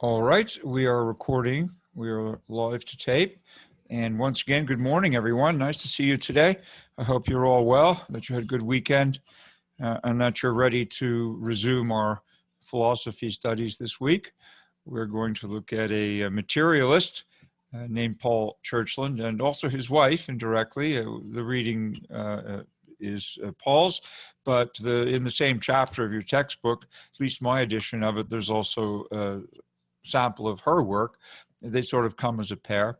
All right, we are recording. We are live to tape. And once again, good morning, everyone. Nice to see you today. I hope you're all well, that you had a good weekend, and that you're ready to resume our philosophy studies this week. We're going to look at a materialist named Paul Churchland, and also his wife indirectly. The reading is Paul's, but in the same chapter of your textbook, at least my edition of it, there's also a sample of her work. They sort of come as a pair,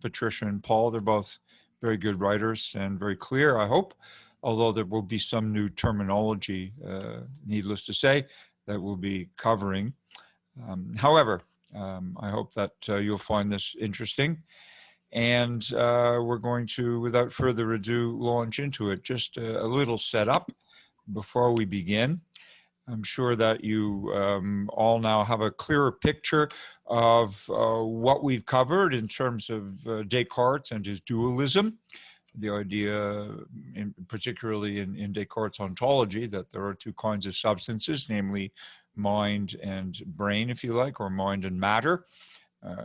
Patricia and Paul. They're both very good writers and very clear, I hope, although there will be some new terminology, needless to say, that we'll be covering. However, I hope that you'll find this interesting. And we're going to, without further ado, launch into it. Just a little setup before we begin. I'm sure that you all now have a clearer picture of what we've covered in terms of Descartes and his dualism. The idea, particularly in Descartes' ontology, that there are two kinds of substances, namely mind and brain, if you like, or mind and matter,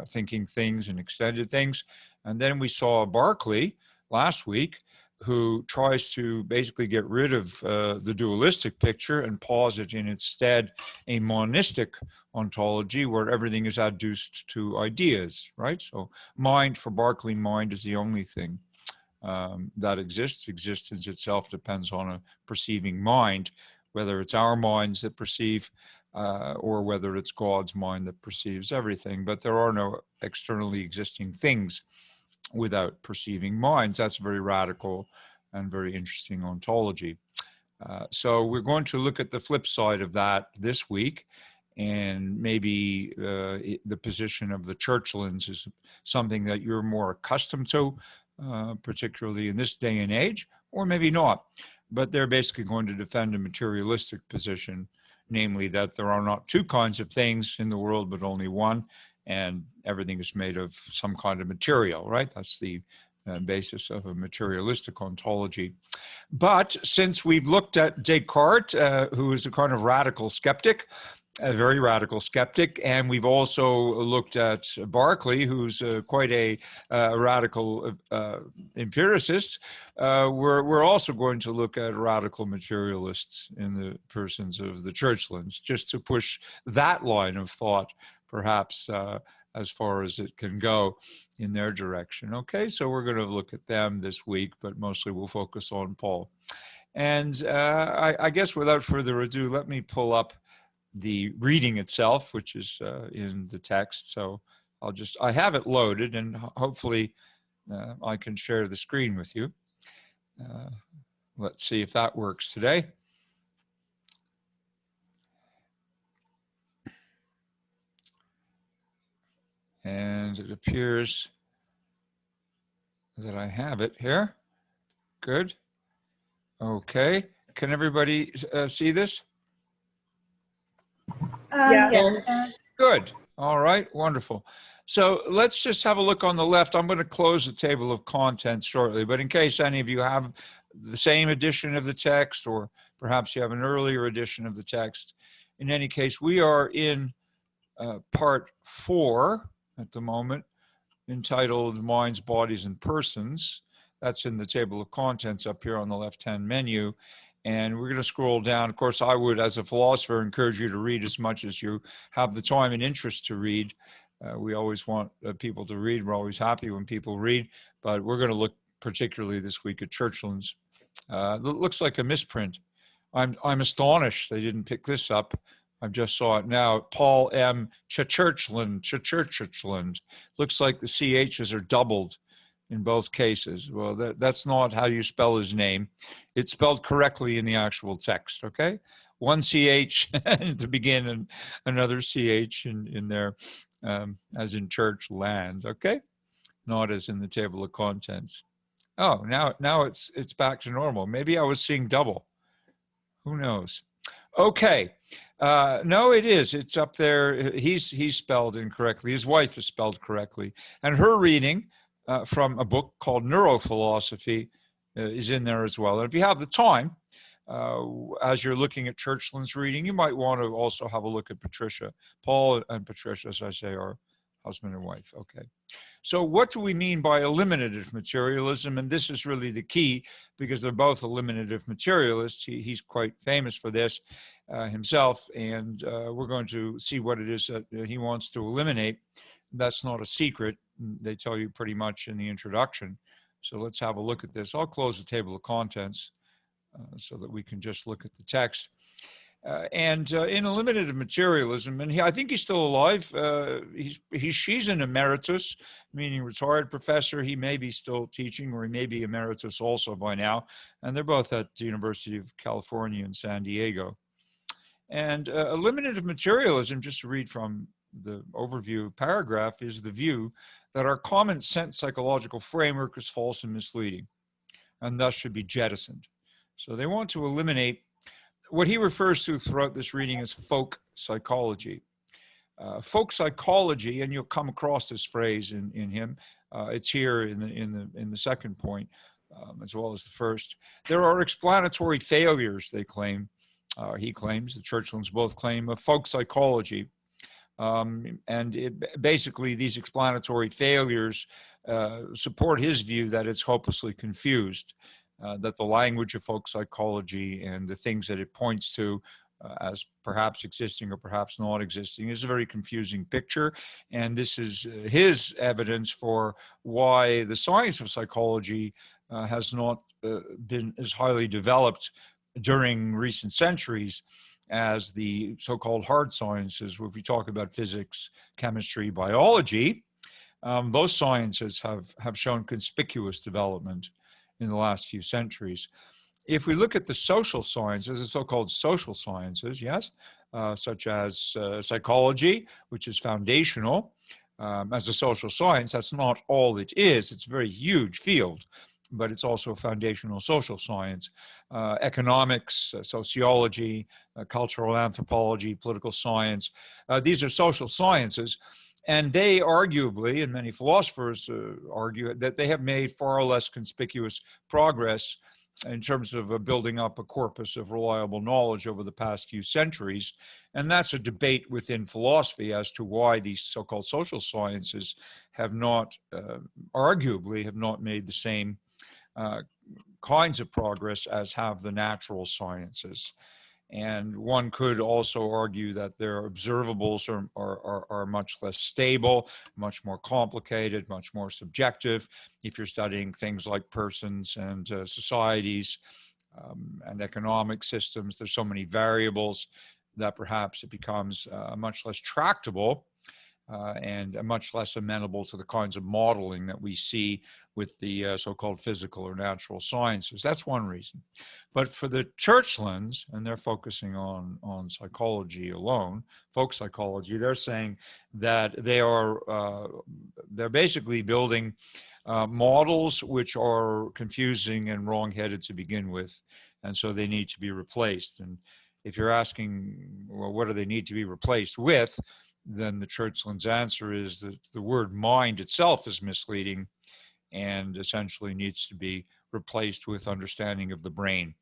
thinking things and extended things. And then we saw Berkeley last week, who tries to basically get rid of the dualistic picture and posit in its stead a monistic ontology where everything is adduced to ideas, right? So mind, for Berkeley, mind is the only thing that exists. Existence itself depends on a perceiving mind, whether it's our minds that perceive or whether it's God's mind that perceives everything. But there are no externally existing things without perceiving minds. That's very radical and very interesting ontology. So we're going to look at the flip side of that this week, and maybe the position of the Churchlands is something that you're more accustomed to, particularly in this day and age, or maybe not. But they're basically going to defend a materialistic position, namely that there are not two kinds of things in the world, but only one, and everything is made of some kind of material, right? That's the basis of a materialistic ontology. But since we've looked at Descartes, who is a kind of radical skeptic, a very radical skeptic, and we've also looked at Berkeley, who's quite a radical empiricist, we're also going to look at radical materialists in the persons of the Churchlands, just to push that line of thought perhaps as far as it can go in their direction. Okay, so we're going to look at them this week, but mostly we'll focus on Paul. And I guess without further ado, let me pull up the reading itself, which is in the text. So I have it loaded, and hopefully I can share the screen with you. Let's see if that works today. And it appears that I have it here. Good. Okay. Can everybody see this? Yes. Good. All right. Wonderful. So let's just have a look on the left. I'm going to close the table of contents shortly, but in case any of you have the same edition of the text, or perhaps you have an earlier edition of the text, in any case, we are in part 4 at the moment, entitled Minds, Bodies, and Persons. That's in the table of contents up here on the left-hand menu. And we're going to scroll down. Of course, I would, as a philosopher, encourage you to read as much as you have the time and interest to read. We always want people to read. We're always happy when people read. But we're going to look particularly this week at Churchland's. It looks like a misprint. I'm astonished they didn't pick this up. I just saw it now. Paul M. Churchland. Looks like the CHs are doubled in both cases. Well, that's not how you spell his name. It's spelled correctly in the actual text, okay? One CH at the beginning and another CH in there, as in church land, okay? Not as in the table of contents. Oh, now it's back to normal. Maybe I was seeing double. Who knows? Okay. No, it is. It's up there. He's spelled incorrectly. His wife is spelled correctly. And her reading from a book called Neurophilosophy is in there as well. And if you have the time, as you're looking at Churchland's reading, you might want to also have a look at Patricia. Paul and Patricia, as I say, are husband and wife. Okay. So what do we mean by eliminative materialism? And this is really the key, because they're both eliminative materialists. He's quite famous for this himself, and we're going to see what it is that he wants to eliminate. That's not a secret. They tell you pretty much in the introduction. So let's have a look at this. I'll close the table of contents so that we can just look at the text. In eliminative materialism, and I think he's still alive. She's an emeritus, meaning retired professor. He may be still teaching, or he may be emeritus also by now. And they're both at the University of California in San Diego. And eliminative materialism, just to read from the overview paragraph, is the view that our common sense psychological framework is false and misleading, and thus should be jettisoned. So they want to eliminate what he refers to throughout this reading as folk psychology. Folk psychology, and you'll come across this phrase in him. It's here in the second point, as well as the first. There are explanatory failures, they claim. He claims, the Churchlands both claim, of folk psychology. Basically, these explanatory failures support his view that it's hopelessly confused. That the language of folk psychology and the things that it points to as perhaps existing or perhaps not existing is a very confusing picture. And this is his evidence for why the science of psychology has not been as highly developed during recent centuries as the so-called hard sciences. If we talk about physics, chemistry, biology, those sciences have shown conspicuous development in the last few centuries. If we look at the social sciences, the so-called social sciences, yes, such as psychology, which is foundational as a social science, that's not all it is. It's a very huge field, but it's also a foundational social science. Economics, sociology, cultural anthropology, political science, these are social sciences. And they arguably, and many philosophers argue, that they have made far less conspicuous progress in terms of building up a corpus of reliable knowledge over the past few centuries. And that's a debate within philosophy as to why these so-called social sciences have not, arguably, have not made the same kinds of progress as have the natural sciences. And one could also argue that their observables are much less stable, much more complicated, much more subjective. If you're studying things like persons and societies and economic systems, there's so many variables that perhaps it becomes much less tractable and much less amenable to the kinds of modeling that we see with the so-called physical or natural sciences. That's one reason. But for the Churchlands, and they're focusing on psychology alone, folk psychology, they're saying that they're basically building models which are confusing and wrong-headed to begin with, and so they need to be replaced. And if you're asking, well, what do they need to be replaced with? Then the Churchland's answer is that the word mind itself is misleading and essentially needs to be replaced with understanding of the brain.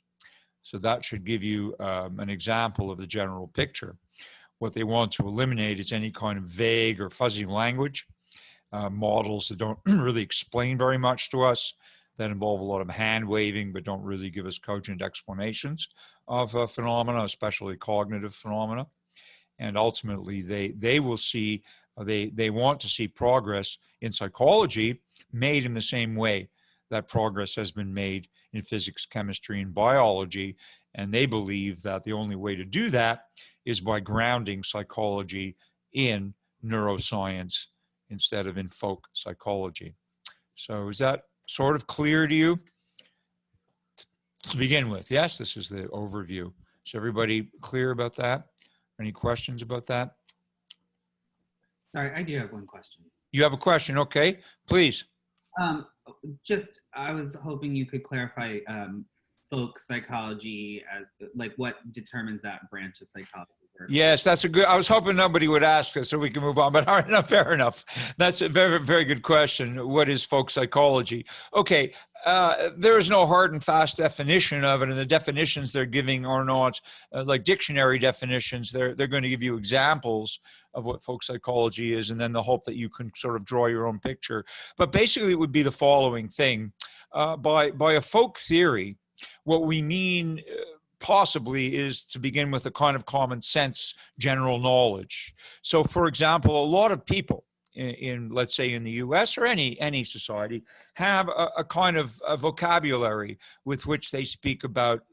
So that should give you an example of the general picture. What they want to eliminate is any kind of vague or fuzzy language, models that don't really explain very much to us, that involve a lot of hand waving but don't really give us cogent explanations of phenomena, especially cognitive phenomena. And ultimately, they will see, they want to see progress in psychology made in the same way that progress has been made in physics, chemistry, and biology. And they believe that the only way to do that is by grounding psychology in neuroscience instead of in folk psychology. So is that sort of clear to you? To begin with, yes, this is the overview. Is everybody clear about that? Any questions about that? Sorry, I do have one question. You have a question, okay, please. I was hoping you could clarify folk psychology, like what determines that branch of psychology? Yes, that's a good. I was hoping nobody would ask us so we can move on, but all right, no, fair enough. That's a very, very good question. What is folk psychology? Okay, there is no hard and fast definition of it, and the definitions they're giving are not like dictionary definitions. They're going to give you examples of what folk psychology is, and then the hope that you can sort of draw your own picture. But basically, it would be the following thing: by a folk theory, what we mean possibly is to begin with a kind of common sense general knowledge. So for example, a lot of people in let's say in the US or any society have a kind of a vocabulary with which they speak about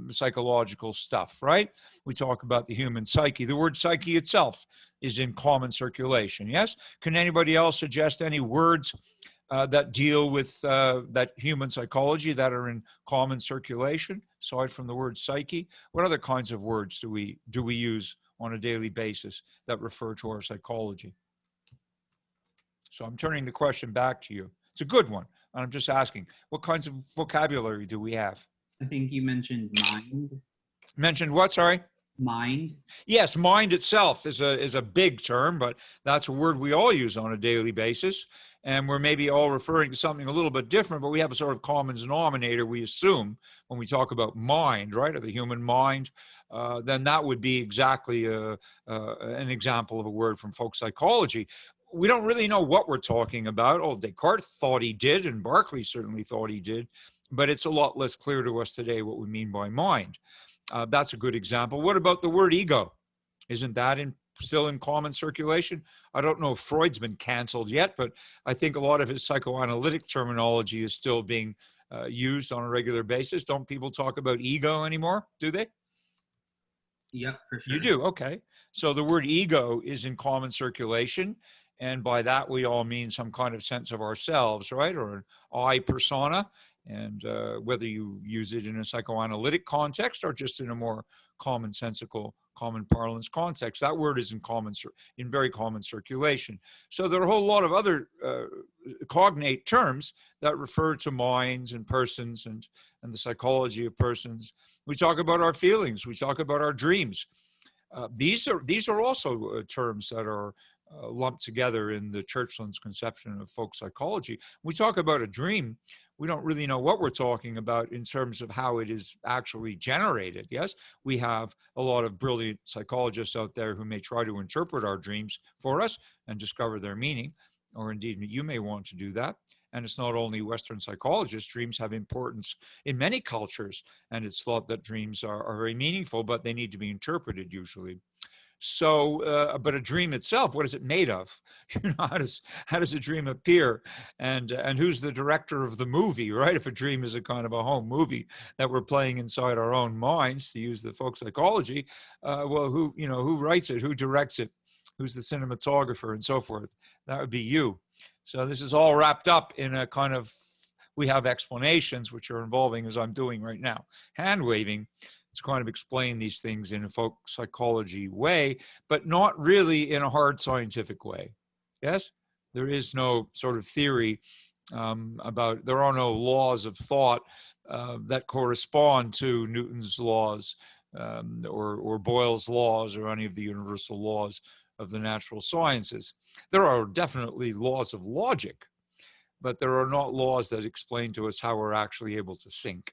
psychological stuff, right? We talk about the human psyche. The word psyche itself is in common circulation, yes? Can anybody else suggest any words that deal with that human psychology that are in common circulation, aside from the word psyche? What other kinds of words do we use on a daily basis that refer to our psychology? So I'm turning the question back to you. It's a good one. And I'm just asking, what kinds of vocabulary do we have? I think you mentioned mind. Mentioned what, sorry? Mind. Yes, mind itself is a big term, but that's a word we all use on a daily basis. And we're maybe all referring to something a little bit different, but we have a sort of common denominator, we assume, when we talk about mind, right, or the human mind. Then that would be exactly an example of a word from folk psychology. We don't really know what we're talking about. Oh, Descartes thought he did, and Berkeley certainly thought he did, but it's a lot less clear to us today what we mean by mind. That's a good example. What about the word ego? Isn't that still in common circulation? I don't know if Freud's been canceled yet, but I think a lot of his psychoanalytic terminology is still being used on a regular basis. Don't people talk about ego anymore? Do they? Yep, for sure. You do, okay. So the word ego is in common circulation, and by that we all mean some kind of sense of ourselves, right? Or an I persona, and whether you use it in a psychoanalytic context or just in a more commonsensical, common parlance context, that word is in very common circulation. So there are a whole lot of other cognate terms that refer to minds and persons and the psychology of persons. We talk about our feelings. We talk about our dreams. These are also terms that are lumped together in the Churchland's conception of folk psychology. When we talk about a dream, we don't really know what we're talking about in terms of how it is actually generated. Yes, we have a lot of brilliant psychologists out there who may try to interpret our dreams for us and discover their meaning, or indeed you may want to do that. And it's not only Western psychologists. Dreams have importance in many cultures, and it's thought that dreams are very meaningful, but they need to be interpreted usually. So, but a dream itself, what is it made of? You know, how does a dream appear? And who's the director of the movie, right? If a dream is a kind of a home movie that we're playing inside our own minds, to use the folk psychology, well, who writes it? Who directs it? Who's the cinematographer and so forth? That would be you. So this is all wrapped up in a kind of, we have explanations which are involving, as I'm doing right now, hand waving, to kind of explain these things in a folk psychology way, but not really in a hard scientific way. Yes, there is no sort of theory there are no laws of thought that correspond to Newton's laws or Boyle's laws or any of the universal laws of the natural sciences. There are definitely laws of logic, but there are not laws that explain to us how we're actually able to think.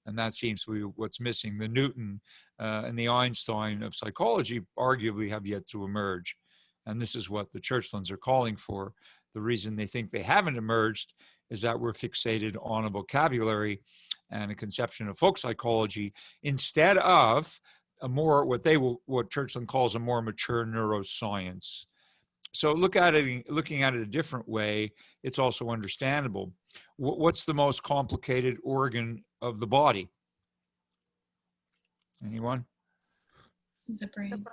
And that seems to be what's missing. The Newton and the Einstein of psychology arguably have yet to emerge. And this is what the Churchlands are calling for. The reason they think they haven't emerged is that we're fixated on a vocabulary and a conception of folk psychology instead of what Churchland calls a more mature neuroscience. So looking at it a different way, it's also understandable. What's the most complicated organ of the body? Anyone? The brain.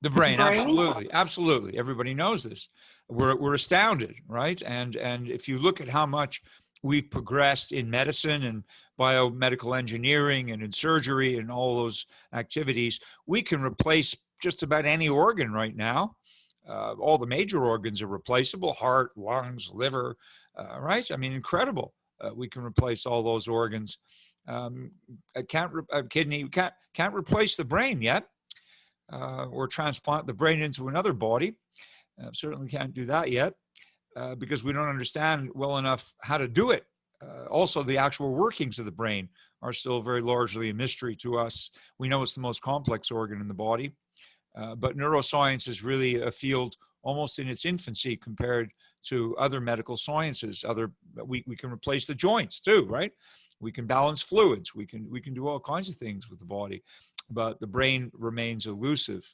The brain, absolutely. Everybody knows this. We're astounded, right? And if you look at how much we've progressed in medicine and biomedical engineering and in surgery and all those activities, we can replace just about any organ right now. All the major organs are replaceable: heart, lungs, liver, right? I mean, incredible. We can replace all those organs. Kidney, can't replace the brain yet. or transplant the brain into another body. Certainly can't do that yet because we don't understand well enough how to do it. Also, the actual workings of the brain are still very largely a mystery to us. We know it's the most complex organ in the body, but neuroscience is really a field almost in its infancy compared to other medical sciences. We can replace the joints too, right? We can balance fluids. We can do all kinds of things with the body, but the brain remains elusive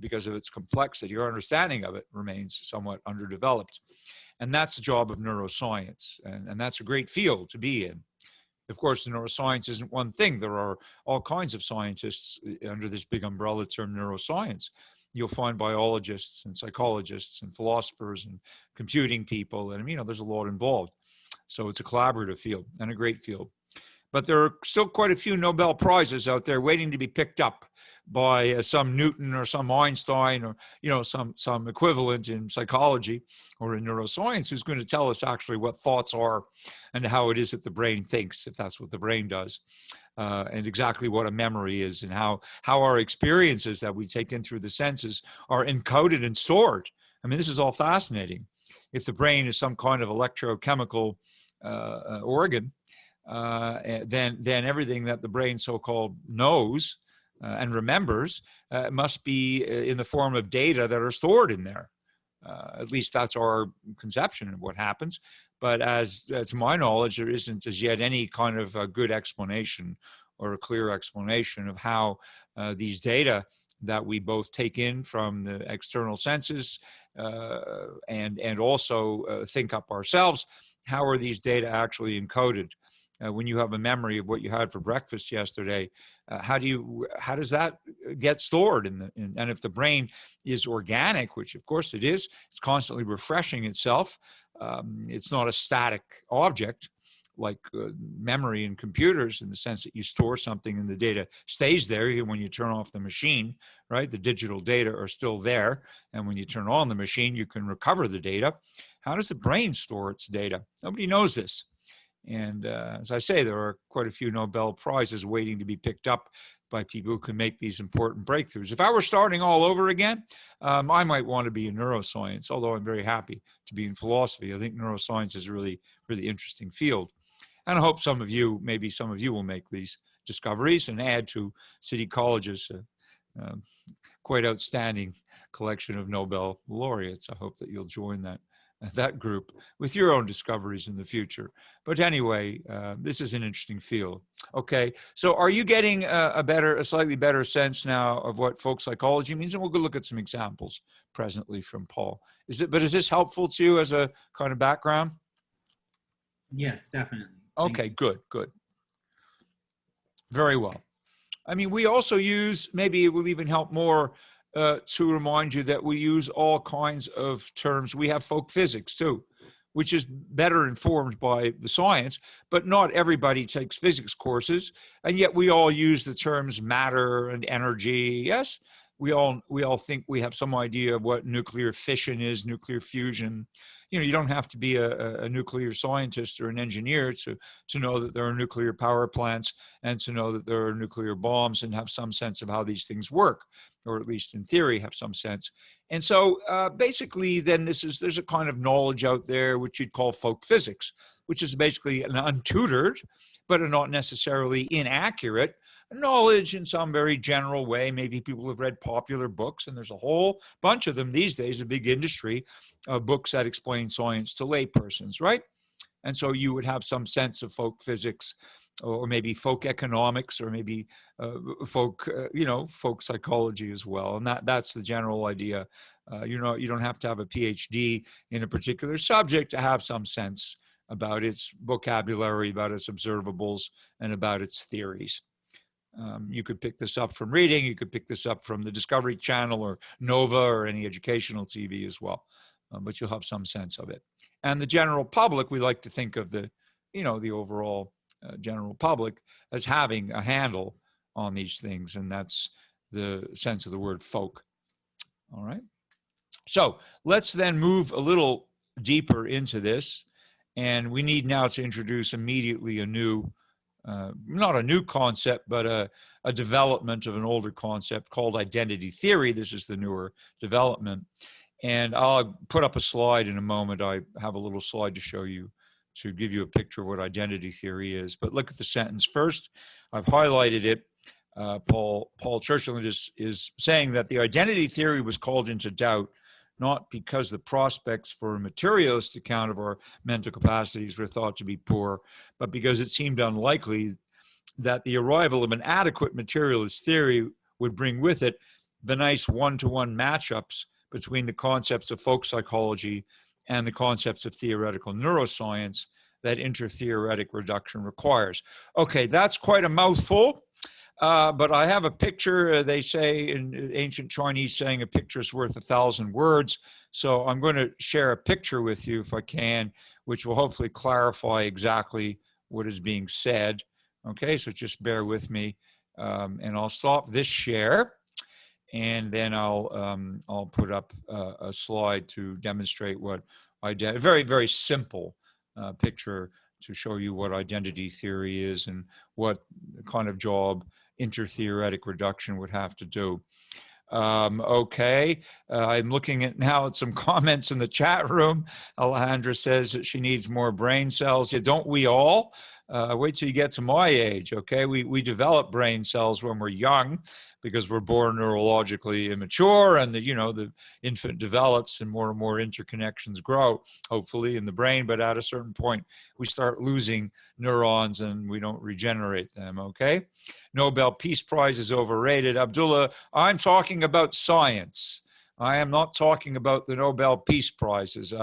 because of its complexity. Our understanding of it remains somewhat underdeveloped. And that's the job of neuroscience. And that's a great field to be in. Of course, neuroscience isn't one thing. There are all kinds of scientists under this big umbrella term neuroscience. You'll find biologists and psychologists and philosophers and computing people. And, there's a lot involved. So it's a collaborative field and a great field. But there are still quite a few Nobel Prizes out there waiting to be picked up by some Newton or some Einstein or, some equivalent in psychology or in neuroscience who's going to tell us actually what thoughts are and how it is that the brain thinks, if that's what the brain does, and exactly what a memory is and how our experiences that we take in through the senses are encoded and stored. I mean, this is all fascinating. If the brain is some kind of electrochemical organ, then everything that the brain so-called knows and remembers must be in the form of data that are stored in there. At least that's our conception of what happens. But as to my knowledge, there isn't as yet any kind of a good explanation or a clear explanation of how these data that we both take in from the external senses and also think up ourselves, how are these data actually encoded? When you have a memory of what you had for breakfast yesterday, how does that get stored? And if the brain is organic, which of course it is, it's constantly refreshing itself. It's not a static object like memory in computers in the sense that you store something and the data stays there even when you turn off the machine, right? The digital data are still there. And when you turn on the machine, you can recover the data. How does the brain store its data? Nobody knows this. And as I say, there are quite a few Nobel Prizes waiting to be picked up by people who can make these important breakthroughs. If I were starting all over again, I might want to be in neuroscience, although I'm very happy to be in philosophy. I think neuroscience is a really, really interesting field. And I hope maybe some of you will make these discoveries and add to City College's quite outstanding collection of Nobel laureates. I hope that you'll join that group with your own discoveries in the future. But anyway, this is an interesting field. Okay, so are you getting a slightly better sense now of what folk psychology means? And we'll go look at some examples presently from Paul. Is this helpful to you as a kind of background? Yes, definitely. Okay, good. Very well. I mean, we also use, maybe it will even help more to remind you that we use all kinds of terms. We have folk physics too, which is better informed by the science, but not everybody takes physics courses. And yet we all use the terms matter and energy. Yes, we all think we have some idea of what nuclear fission is, nuclear fusion. You don't have to be a nuclear scientist or an engineer to know that there are nuclear power plants and to know that there are nuclear bombs and have some sense of how these things work, or at least in theory have some sense. And so basically then there's a kind of knowledge out there which you'd call folk physics, which is basically an untutored, but a not necessarily inaccurate knowledge in some very general way. Maybe people have read popular books, and there's a whole bunch of them these days, a big industry of books that explain science to laypersons, right? And so you would have some sense of folk physics, or maybe folk economics, or maybe folk psychology as well. And that's the general idea. You don't have to have a PhD in a particular subject to have some sense about its vocabulary, about its observables, and about its theories. You could pick this up from reading. You could pick this up from the Discovery Channel or Nova or any educational TV as well. But you'll have some sense of it. And the general public, we like to think of the overall general public as having a handle on these things. And that's the sense of the word folk. All right. So let's then move a little deeper into this. And we need now to introduce immediately a new not a new concept, but a development of an older concept called identity theory. This is the newer development. And I'll put up a slide in a moment. I have a little slide to show you to give you a picture of what identity theory is. But look at the sentence first. I've highlighted it. Paul Churchland is saying that the identity theory was called into doubt, not because the prospects for a materialist account of our mental capacities were thought to be poor, but because it seemed unlikely that the arrival of an adequate materialist theory would bring with it the nice one-to-one matchups between the concepts of folk psychology and the concepts of theoretical neuroscience that intertheoretic reduction requires. Okay, that's quite a mouthful. But I have a picture, they say in ancient Chinese saying a picture is worth 1,000 words. So I'm going to share a picture with you if I can, which will hopefully clarify exactly what is being said. Okay, so just bear with me, and I'll stop this share, and then I'll put up a slide to demonstrate what very, very simple picture to show you what identity theory is and what kind of job intertheoretic reduction would have to do. Okay, I'm looking at now at some comments in the chat room. Alejandra says that she needs more brain cells. Yeah, don't we all? Wait till you get to my age, okay? We develop brain cells when we're young because we're born neurologically immature, and the infant develops and more interconnections grow, hopefully, in the brain. But at a certain point, we start losing neurons and we don't regenerate them, okay? Nobel Peace Prize is overrated. Abdullah, I'm talking about science. I am not talking about the Nobel Peace Prizes.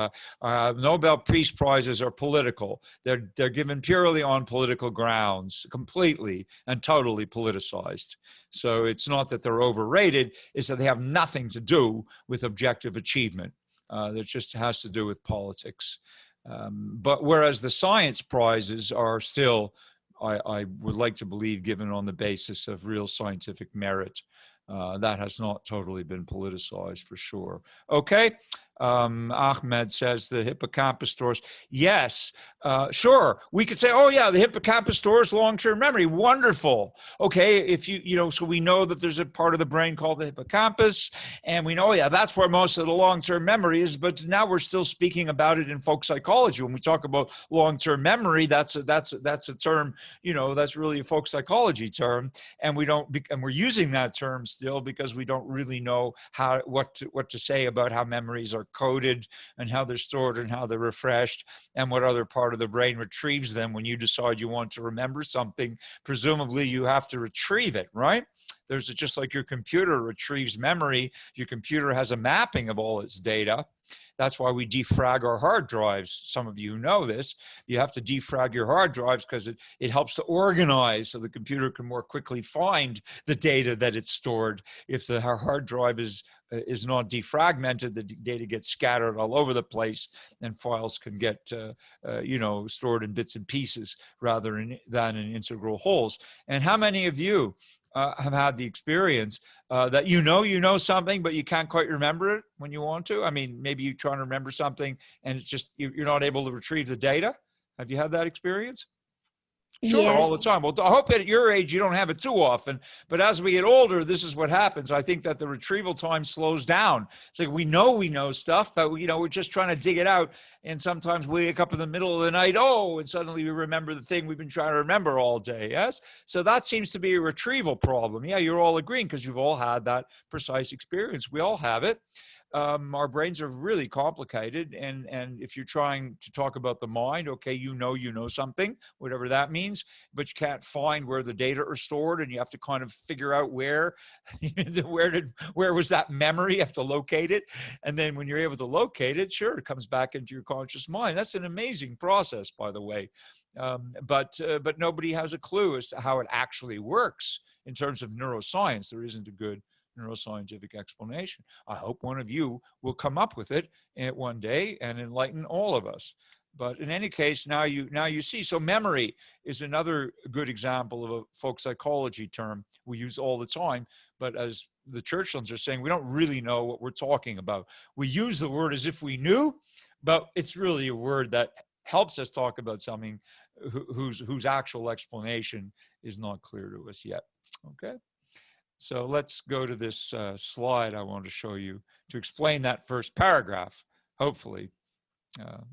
Nobel Peace Prizes are political. They're given purely on political grounds, completely and totally politicized. So it's not that they're overrated, it's that they have nothing to do with objective achievement. That just has to do with politics. But whereas the science prizes are still, I would like to believe, given on the basis of real scientific merit. That has not totally been politicized for sure. Okay. Ahmed says the hippocampus stores. Yes, sure. We could say, oh yeah, the hippocampus stores long-term memory. Wonderful. Okay, if so we know that there's a part of the brain called the hippocampus, and we know, yeah, that's where most of the long-term memory is. But now we're still speaking about it in folk psychology. When we talk about long-term memory, that's a term. That's really a folk psychology term, and we're using that term still because we don't really know what to say about how memories are coded and how they're stored and how they're refreshed and what other part of the brain retrieves them when you decide you want to remember something. Presumably you have to retrieve it, right? There's just like your computer retrieves memory. Your computer has a mapping of all its data. That's why we defrag our hard drives. Some of you know this. You have to defrag your hard drives because it helps to organize so the computer can more quickly find the data that it's stored. If the hard drive is not defragmented, the data gets scattered all over the place, and files can get stored in bits and pieces rather than in integral wholes. And how many of you have had the experience that you know something, but you can't quite remember it when you want to? I mean, maybe you're trying to remember something and it's just, you're not able to retrieve the data. Have you had that experience? Sure, yes. All the time. Well, I hope at your age you don't have it too often, but as we get older, this is what happens. I think that the retrieval time slows down. It's like we know stuff, but we're just trying to dig it out, and sometimes we wake up in the middle of the night, and suddenly we remember the thing we've been trying to remember all day, yes? So that seems to be a retrieval problem. Yeah, you're all agreeing because you've all had that precise experience. We all have it. Our brains are really complicated, and if you're trying to talk about the mind, okay, you know something, whatever that means, but you can't find where the data are stored, and you have to kind of figure out where was that memory. You have to locate it, and then when you're able to locate it, sure, it comes back into your conscious mind. That's an amazing process, by the way. But nobody has a clue as to how it actually works in terms of neuroscience. There isn't a good neuroscientific explanation. I hope one of you will come up with it one day and enlighten all of us. But in any case, now you see. So memory is another good example of a folk psychology term we use all the time. But as the Churchlands are saying, we don't really know what we're talking about. We use the word as if we knew, but it's really a word that helps us talk about something whose actual explanation is not clear to us yet. Okay, so let's go to this slide I want to show you to explain that first paragraph. Hopefully,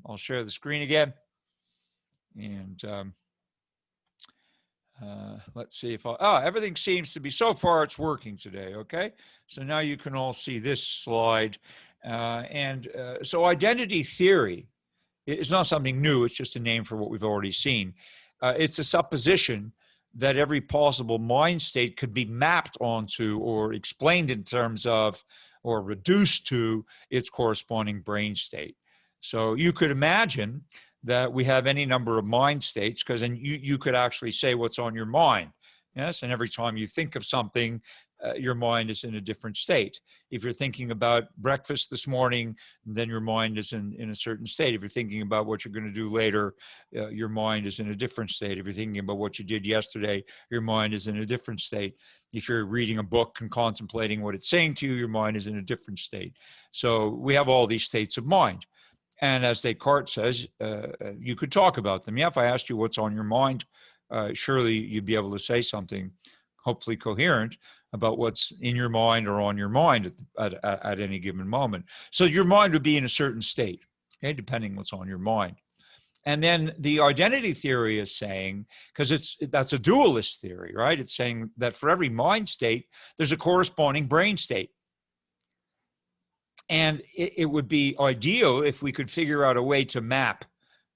I'll share the screen again, and let's see if everything seems to be, so far it's working today. Okay, so now you can all see this slide, so identity theory is not something new. It's just a name for what we've already seen. It's a supposition that every possible mind state could be mapped onto or explained in terms of or reduced to its corresponding brain state. So you could imagine that we have any number of mind states, because then you could actually say what's on your mind. Yes, and every time you think of something, your mind is in a different state. If you're thinking about breakfast this morning, then your mind is in a certain state. If you're thinking about what you're going to do later, your mind is in a different state. If you're thinking about what you did yesterday, your mind is in a different state. If you're reading a book and contemplating what it's saying to you, your mind is in a different state. So we have all these states of mind. And as Descartes says, you could talk about them. Yeah, if I asked you what's on your mind, surely you'd be able to say something hopefully coherent about what's in your mind or on your mind at any given moment. So your mind would be in a certain state, okay, depending what's on your mind. And then the identity theory is saying, because that's a dualist theory, right? It's saying that for every mind state, there's a corresponding brain state. And it would be ideal if we could figure out a way to map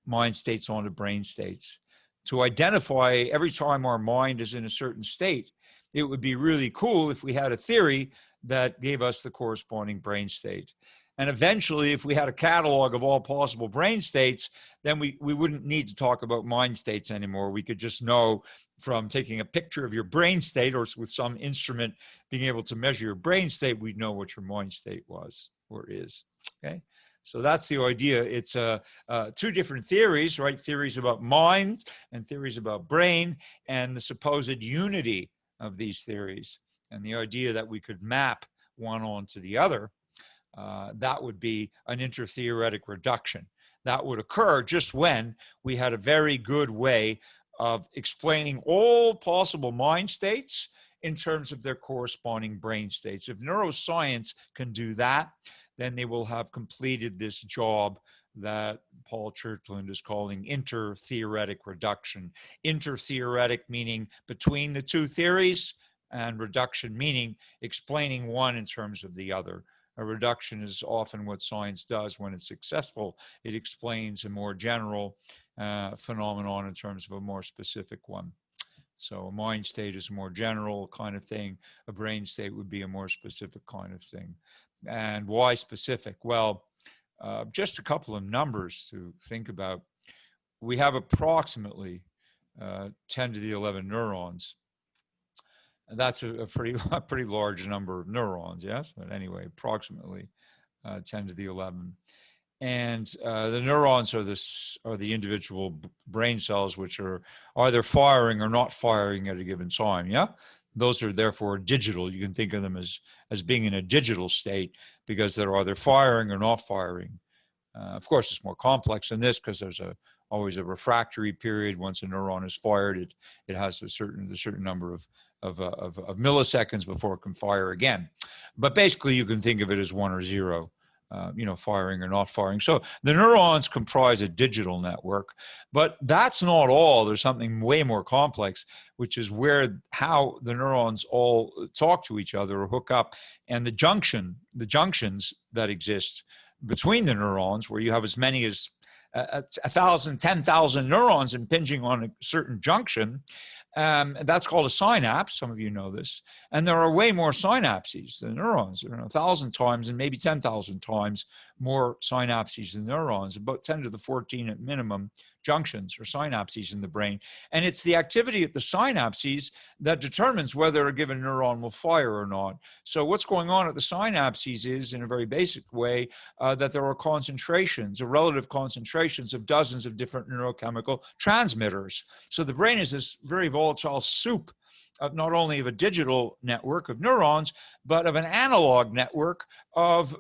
mind states onto brain states, to identify every time our mind is in a certain state. It would be really cool if we had a theory that gave us the corresponding brain state. And eventually, if we had a catalog of all possible brain states, then we wouldn't need to talk about mind states anymore. We could just know from taking a picture of your brain state, or with some instrument being able to measure your brain state, we'd know what your mind state was or is. Okay, so that's the idea. It's two different theories, right? Theories about mind and theories about brain, and the supposed unity of these theories, and the idea that we could map one onto the other. That would be an intertheoretic reduction. That would occur just when we had a very good way of explaining all possible mind states in terms of their corresponding brain states. If neuroscience can do that, then they will have completed this job that Paul Churchland is calling intertheoretic reduction. Intertheoretic meaning between the two theories, and reduction meaning explaining one in terms of the other. A reduction is often what science does when it's successful. It explains a more general phenomenon in terms of a more specific one. So a mind state is a more general kind of thing. A brain state would be a more specific kind of thing. And why specific? Well, just a couple of numbers to think about. We have approximately 10 to the 11 neurons. And that's a pretty large number of neurons, yes? But anyway, approximately 10 to the 11. And the neurons are the individual brain cells which are either firing or not firing at a given time, yeah? Those are therefore digital. You can think of them as being in a digital state because they're either firing or not firing. Of course, it's more complex than this because there's always a refractory period. Once a neuron is fired, it has a certain number of milliseconds before it can fire again. But basically, you can think of it as 1 or 0. Firing or not firing. So the neurons comprise a digital network, but that's not all. There's something way more complex, which is how the neurons all talk to each other or hook up, and the junctions that exist between the neurons, where you have as many as 1,000, 10,000 neurons impinging on a certain junction. That's called a synapse. Some of you know this. And there are way more synapses than neurons. There are 1,000 times and maybe 10,000 times more synapses than neurons, about 10 to the 14 at minimum junctions or synapses in the brain. And it's the activity at the synapses that determines whether a given neuron will fire or not. So what's going on at the synapses is, in a very basic way, that there are concentrations or relative concentrations of dozens of different neurochemical transmitters. So the brain is this very volatile soup of not only of a digital network of neurons, but of an analog network of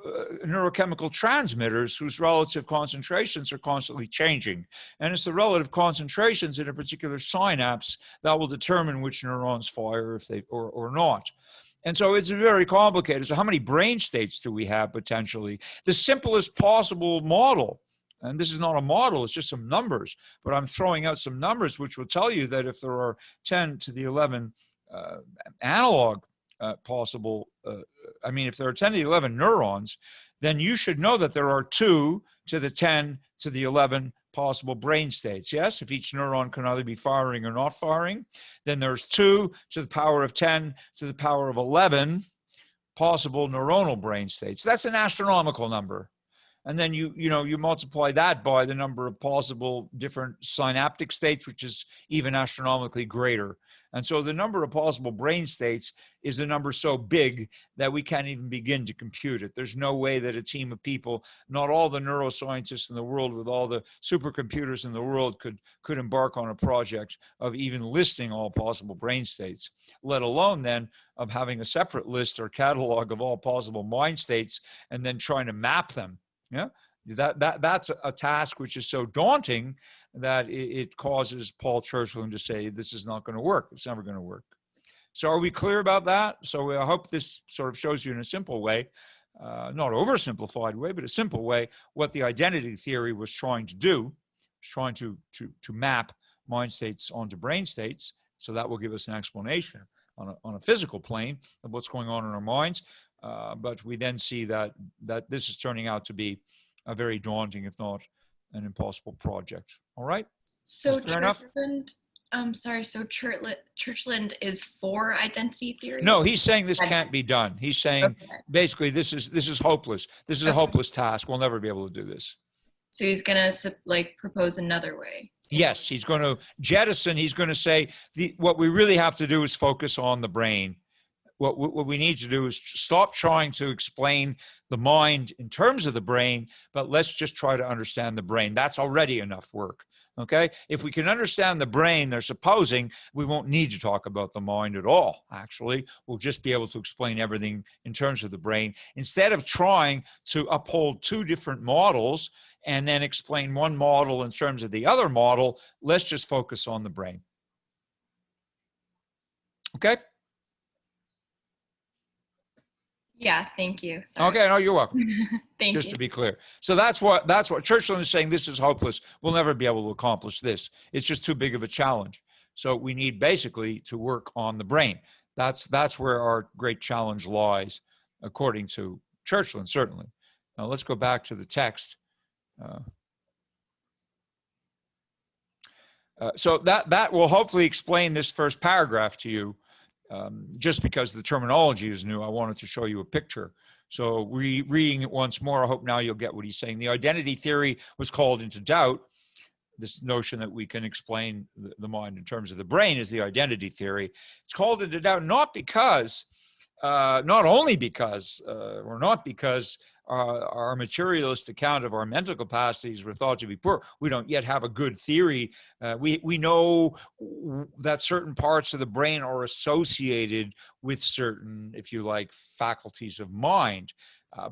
neurochemical transmitters whose relative concentrations are constantly changing. And it's the relative concentrations in a particular synapse that will determine which neurons fire if they or not. And so it's very complicated. So how many brain states do we have potentially? The simplest possible model, and this is not a model, it's just some numbers, but I'm throwing out some numbers which will tell you that if there are 10 to the 11 analog possible, if there are 10 to the 11 neurons, then you should know that there are 2 to the 10 to the 11 possible brain states. Yes, if each neuron can either be firing or not firing, then there's 2 to the power of 10 to the power of 11 possible neuronal brain states. That's an astronomical number. And then you multiply that by the number of possible different synaptic states, which is even astronomically greater. And so the number of possible brain states is a number so big that we can't even begin to compute it. There's no way that a team of people, not all the neuroscientists in the world with all the supercomputers in the world could embark on a project of even listing all possible brain states, let alone then of having a separate list or catalog of all possible mind states and then trying to map them. Yeah, that's a task which is so daunting that it causes Paul Churchland to say, this is not going to work. It's never going to work. So are we clear about that? So I hope this sort of shows you in a simple way, not oversimplified way, but a simple way, what the identity theory was trying to do, was trying to map mind states onto brain states. So that will give us an explanation on a physical plane of what's going on in our minds. But we then see that this is turning out to be a very daunting, if not an impossible project. All right? So fair enough? So Churchland is for identity theory? No, he's saying this can't be done. He's saying basically this is hopeless. This is a hopeless task. We'll never be able to do this. So he's going to propose another way. Yes, he's going to jettison. He's going to say what we really have to do is focus on the brain. What we need to do is stop trying to explain the mind in terms of the brain, but let's just try to understand the brain. That's already enough work, okay? If we can understand the brain, they're supposing we won't need to talk about the mind at all, actually. We'll just be able to explain everything in terms of the brain. Instead of trying to uphold 2 different models and then explain one model in terms of the other model, let's just focus on the brain. Okay? Yeah, thank you. Sorry. Okay, no, you're welcome. Thank Just you. to be clear. So that's what Churchland is saying. This is hopeless. We'll never be able to accomplish this. It's just too big of a challenge. So we need basically to work on the brain. That's where our great challenge lies, according to Churchland, certainly. Now let's go back to the text. So that will hopefully explain this first paragraph to you. Just because the terminology is new, I wanted to show you a picture. So reading it once more, I hope now you'll get what he's saying. The identity theory was called into doubt. This notion that we can explain the mind in terms of the brain is the identity theory. It's called into doubt not only because our materialist account of our mental capacities were thought to be poor. We don't yet have a good theory. We know that certain parts of the brain are associated with certain, if you like, faculties of mind,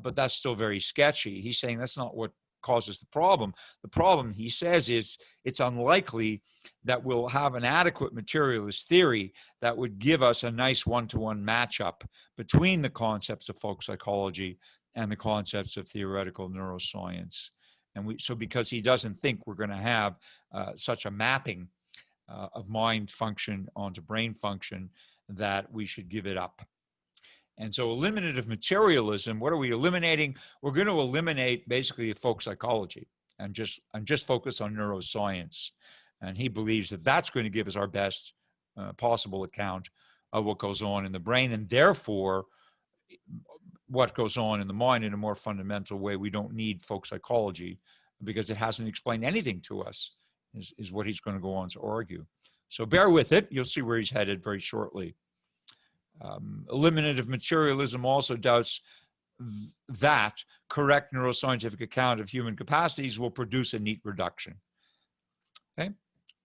but that's still very sketchy. He's saying that's not what causes the problem. The problem, he says, is it's unlikely that we'll have an adequate materialist theory that would give us a nice one-to-one matchup between the concepts of folk psychology and the concepts of theoretical neuroscience. And so because he doesn't think we're going to have such a mapping of mind function onto brain function, that we should give it up. And so eliminative materialism, what are we eliminating? We're going to eliminate basically folk psychology and just focus on neuroscience. And he believes that that's going to give us our best possible account of what goes on in the brain, and therefore what goes on in the mind in a more fundamental way. We don't need folk psychology because it hasn't explained anything to us, is what he's going to go on to argue. So bear with it. You'll see where he's headed very shortly. Eliminative materialism also doubts that correct neuroscientific account of human capacities will produce a neat reduction. Okay,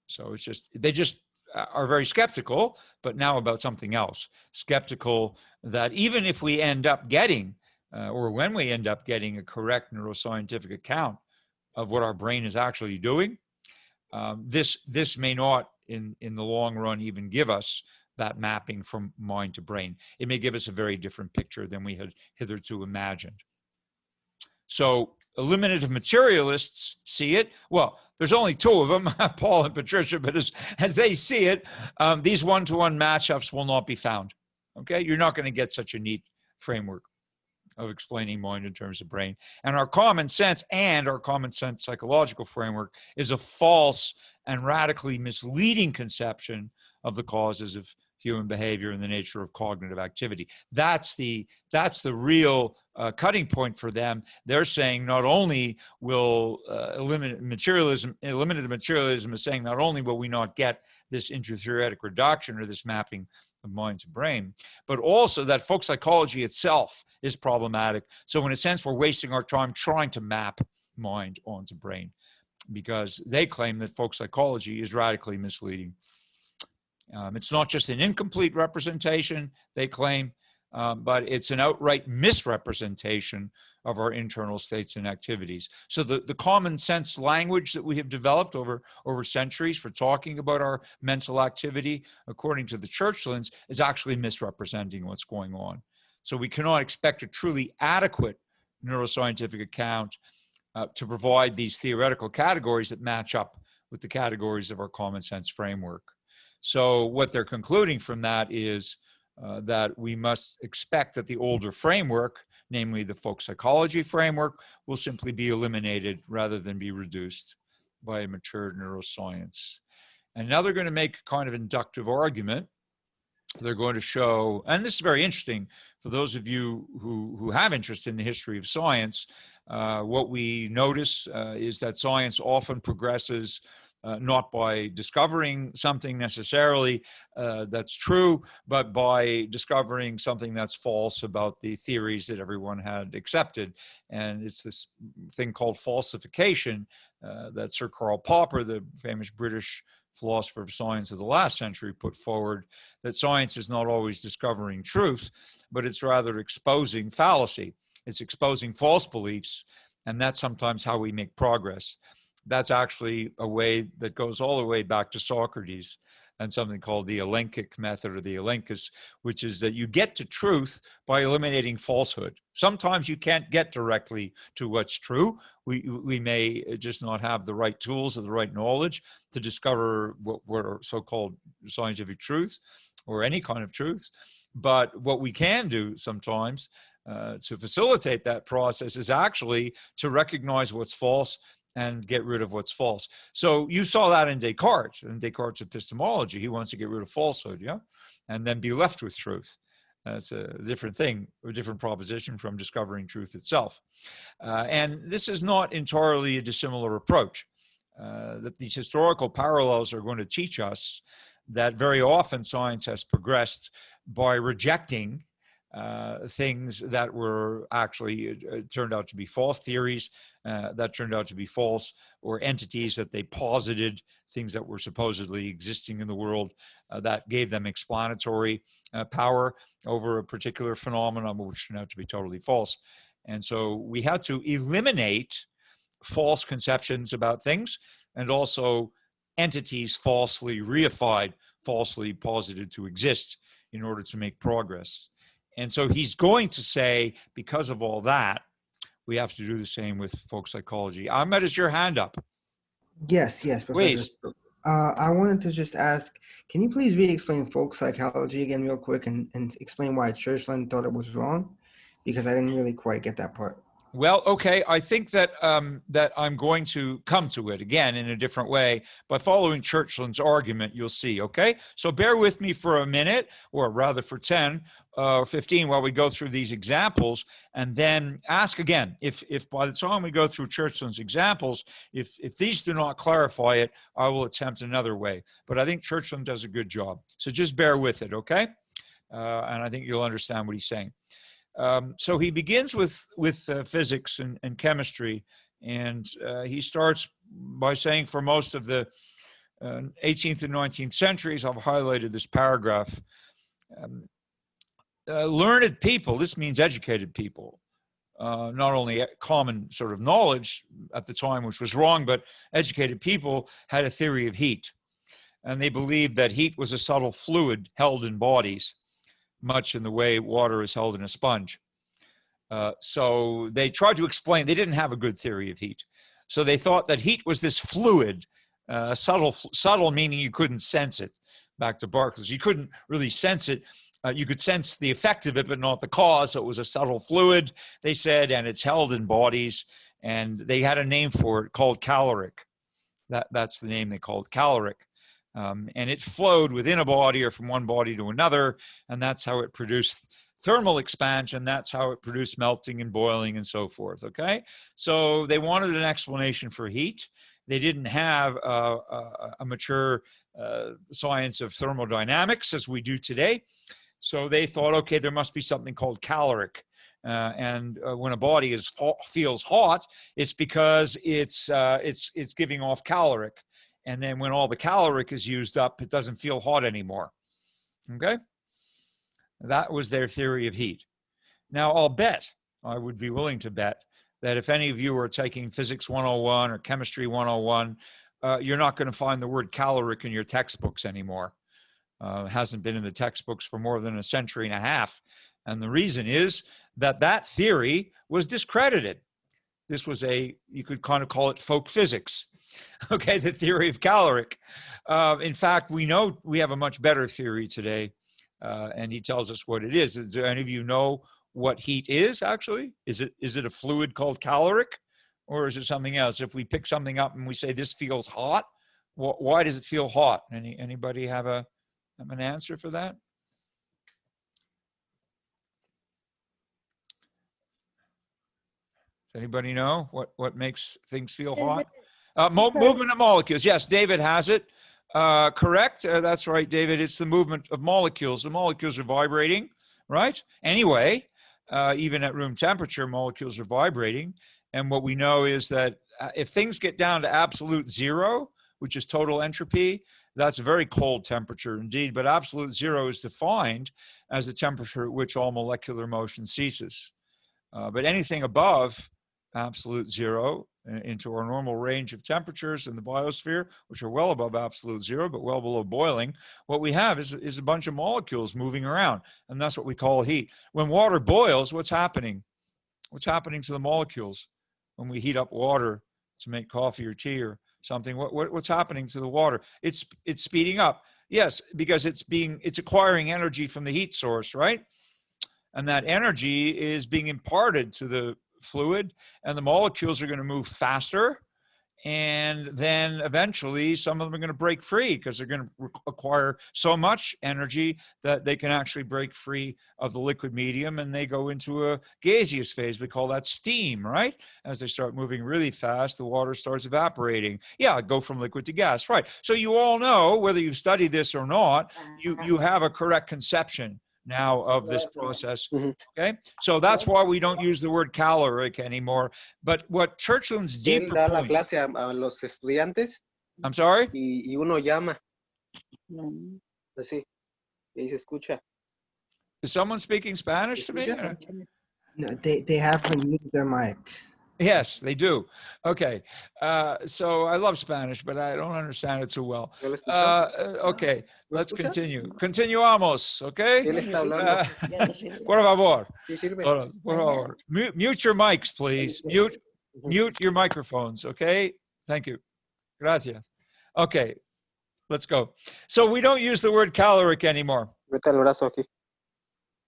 so it's just are very skeptical, but now about something else. Skeptical that even if we end up getting, or when we end up getting a correct neuroscientific account of what our brain is actually doing, this may not, in the long run, even give us that mapping from mind to brain. It may give us a very different picture than we had hitherto imagined. So eliminative materialists see it. Well, there's only two of them, Paul and Patricia, but as they see it, these one-to-one matchups will not be found. Okay, you're not going to get such a neat framework of explaining mind in terms of brain. And our common sense psychological framework is a false and radically misleading conception of the causes of human behavior and the nature of cognitive activity. That's the real cutting point for them. They're saying not only will eliminative materialism is saying not only will we not get this intratheoretic reduction or this mapping of mind to brain, but also that folk psychology itself is problematic. So in a sense, we're wasting our time trying to map mind onto brain, because they claim that folk psychology is radically misleading. It's not just an incomplete representation, they claim, but it's an outright misrepresentation of our internal states and activities. So the common sense language that we have developed over centuries for talking about our mental activity, according to the Churchlands, is actually misrepresenting what's going on. So we cannot expect a truly adequate neuroscientific account to provide these theoretical categories that match up with the categories of our common sense framework. So what they're concluding from that is that we must expect that the older framework, namely the folk psychology framework, will simply be eliminated rather than be reduced by a mature neuroscience. And now they're going to make a kind of inductive argument. They're going to show, and this is very interesting for those of you who have interest in the history of science, what we notice is that science often progresses not by discovering something necessarily that's true, but by discovering something that's false about the theories that everyone had accepted. And it's this thing called falsification that Sir Karl Popper, the famous British philosopher of science of the last century, put forward, that science is not always discovering truth, but it's rather exposing fallacy. It's exposing false beliefs, and that's sometimes how we make progress. That's actually a way that goes all the way back to Socrates and something called the elenchic method, or the elenchus, which is that you get to truth by eliminating falsehood. Sometimes you can't get directly to what's true. We may just not have the right tools or the right knowledge to discover what are so-called scientific truths or any kind of truths. But what we can do sometimes to facilitate that process is actually to recognize what's false and get rid of what's false. So you saw that in Descartes epistemology. He wants to get rid of falsehood, yeah, and then be left with truth. That's a different thing, a different proposition from discovering truth itself. And this is not entirely a dissimilar approach. That these historical parallels are going to teach us that very often science has progressed by rejecting things that were actually turned out to be false, theories that turned out to be false, or entities that they posited, things that were supposedly existing in the world that gave them explanatory power over a particular phenomenon, which turned out to be totally false. And so we had to eliminate false conceptions about things, and also entities falsely reified, falsely posited to exist, in order to make progress. And so he's going to say, because of all that, we have to do the same with folk psychology. Ahmed, is your hand up? Yes, Professor. Please. I wanted to just ask, can you please re-explain folk psychology again real quick and explain why Churchland thought it was wrong? Because I didn't really quite get that part. Well, okay, I think that that I'm going to come to it again in a different way. By following Churchland's argument, you'll see, okay? So bear with me for a minute, or rather for 10 or 15 while we go through these examples, and then ask again. If by the time we go through Churchland's examples, if these do not clarify it, I will attempt another way. But I think Churchland does a good job. So just bear with it, okay? And I think you'll understand what he's saying. So he begins with physics and chemistry, and he starts by saying for most of the 18th and 19th centuries. I've highlighted this paragraph. Learned people, this means educated people, not only common sort of knowledge at the time, which was wrong, but educated people had a theory of heat. And they believed that heat was a subtle fluid held in bodies, much in the way water is held in a sponge. So they tried to explain, they didn't have a good theory of heat. So they thought that heat was this fluid, subtle meaning you couldn't sense it. Back to Barclays, you couldn't really sense it. You could sense the effect of it, but not the cause. So it was a subtle fluid, they said, and it's held in bodies. And they had a name for it called caloric. That's the name they called caloric. And it flowed within a body or from one body to another. And that's how it produced thermal expansion. That's how it produced melting and boiling and so forth. Okay. So they wanted an explanation for heat. They didn't have a mature science of thermodynamics as we do today. So they thought, okay, there must be something called caloric. And when a body feels hot, it's because it's giving off caloric. And then when all the caloric is used up, it doesn't feel hot anymore. Okay? That was their theory of heat. Now, I would be willing to bet, that if any of you are taking Physics 101 or Chemistry 101, you're not going to find the word caloric in your textbooks anymore. It hasn't been in the textbooks for more than a century and a half. And the reason is that theory was discredited. This was you could kind of call it folk physics. Okay, the theory of caloric. In fact, we know we have a much better theory today, and he tells us what it is. Does any of you know what heat is, actually? Is it a fluid called caloric, or is it something else? If we pick something up and we say this feels hot, why does it feel hot? Anybody have an answer for that? Does anybody know what makes things feel hot? Movement of molecules. Yes, David has it. Correct. That's right, David. It's the movement of molecules. The molecules are vibrating, right? Anyway, even at room temperature, molecules are vibrating. And what we know is that if things get down to absolute zero, which is total entropy, that's a very cold temperature indeed. But absolute zero is defined as the temperature at which all molecular motion ceases. But anything above absolute zero into our normal range of temperatures in the biosphere, which are well above absolute zero, but well below boiling, what we have is a bunch of molecules moving around. And that's what we call heat. When water boils, what's happening? What's happening to the molecules when we heat up water to make coffee or tea or something? What's happening to the water? It's speeding up. Yes, because it's acquiring energy from the heat source, right? And that energy is being imparted to the fluid, and the molecules are going to move faster, and then eventually some of them are going to break free because they're going to acquire so much energy that they can actually break free of the liquid medium, and they go into a gaseous phase. We call that steam, right? As they start moving really fast, the water starts evaporating. Yeah, go from liquid to gas, right? So you all know, whether you've studied this or not, you have a correct conception now of this process. Okay, so that's why we don't use the word caloric anymore. But what Churchland's deeper Él da la point, clase a los estudiantes I'm sorry? y uno llama. Así, y ahí se escucha. Is someone speaking Spanish to me? No, they have to mute their mic. Yes, they do. Okay, so I love Spanish, but I don't understand it too well. ¿No lo escuchó? Okay, ¿Lo let's escucha? continue. Continuamos, okay? Él está hablando. Por favor. Sí sirve. Por favor. Mute your mics, please. Mute your microphones, okay? Thank you. Gracias. Okay, let's go. So we don't use the word caloric anymore. Mete el brazo aquí.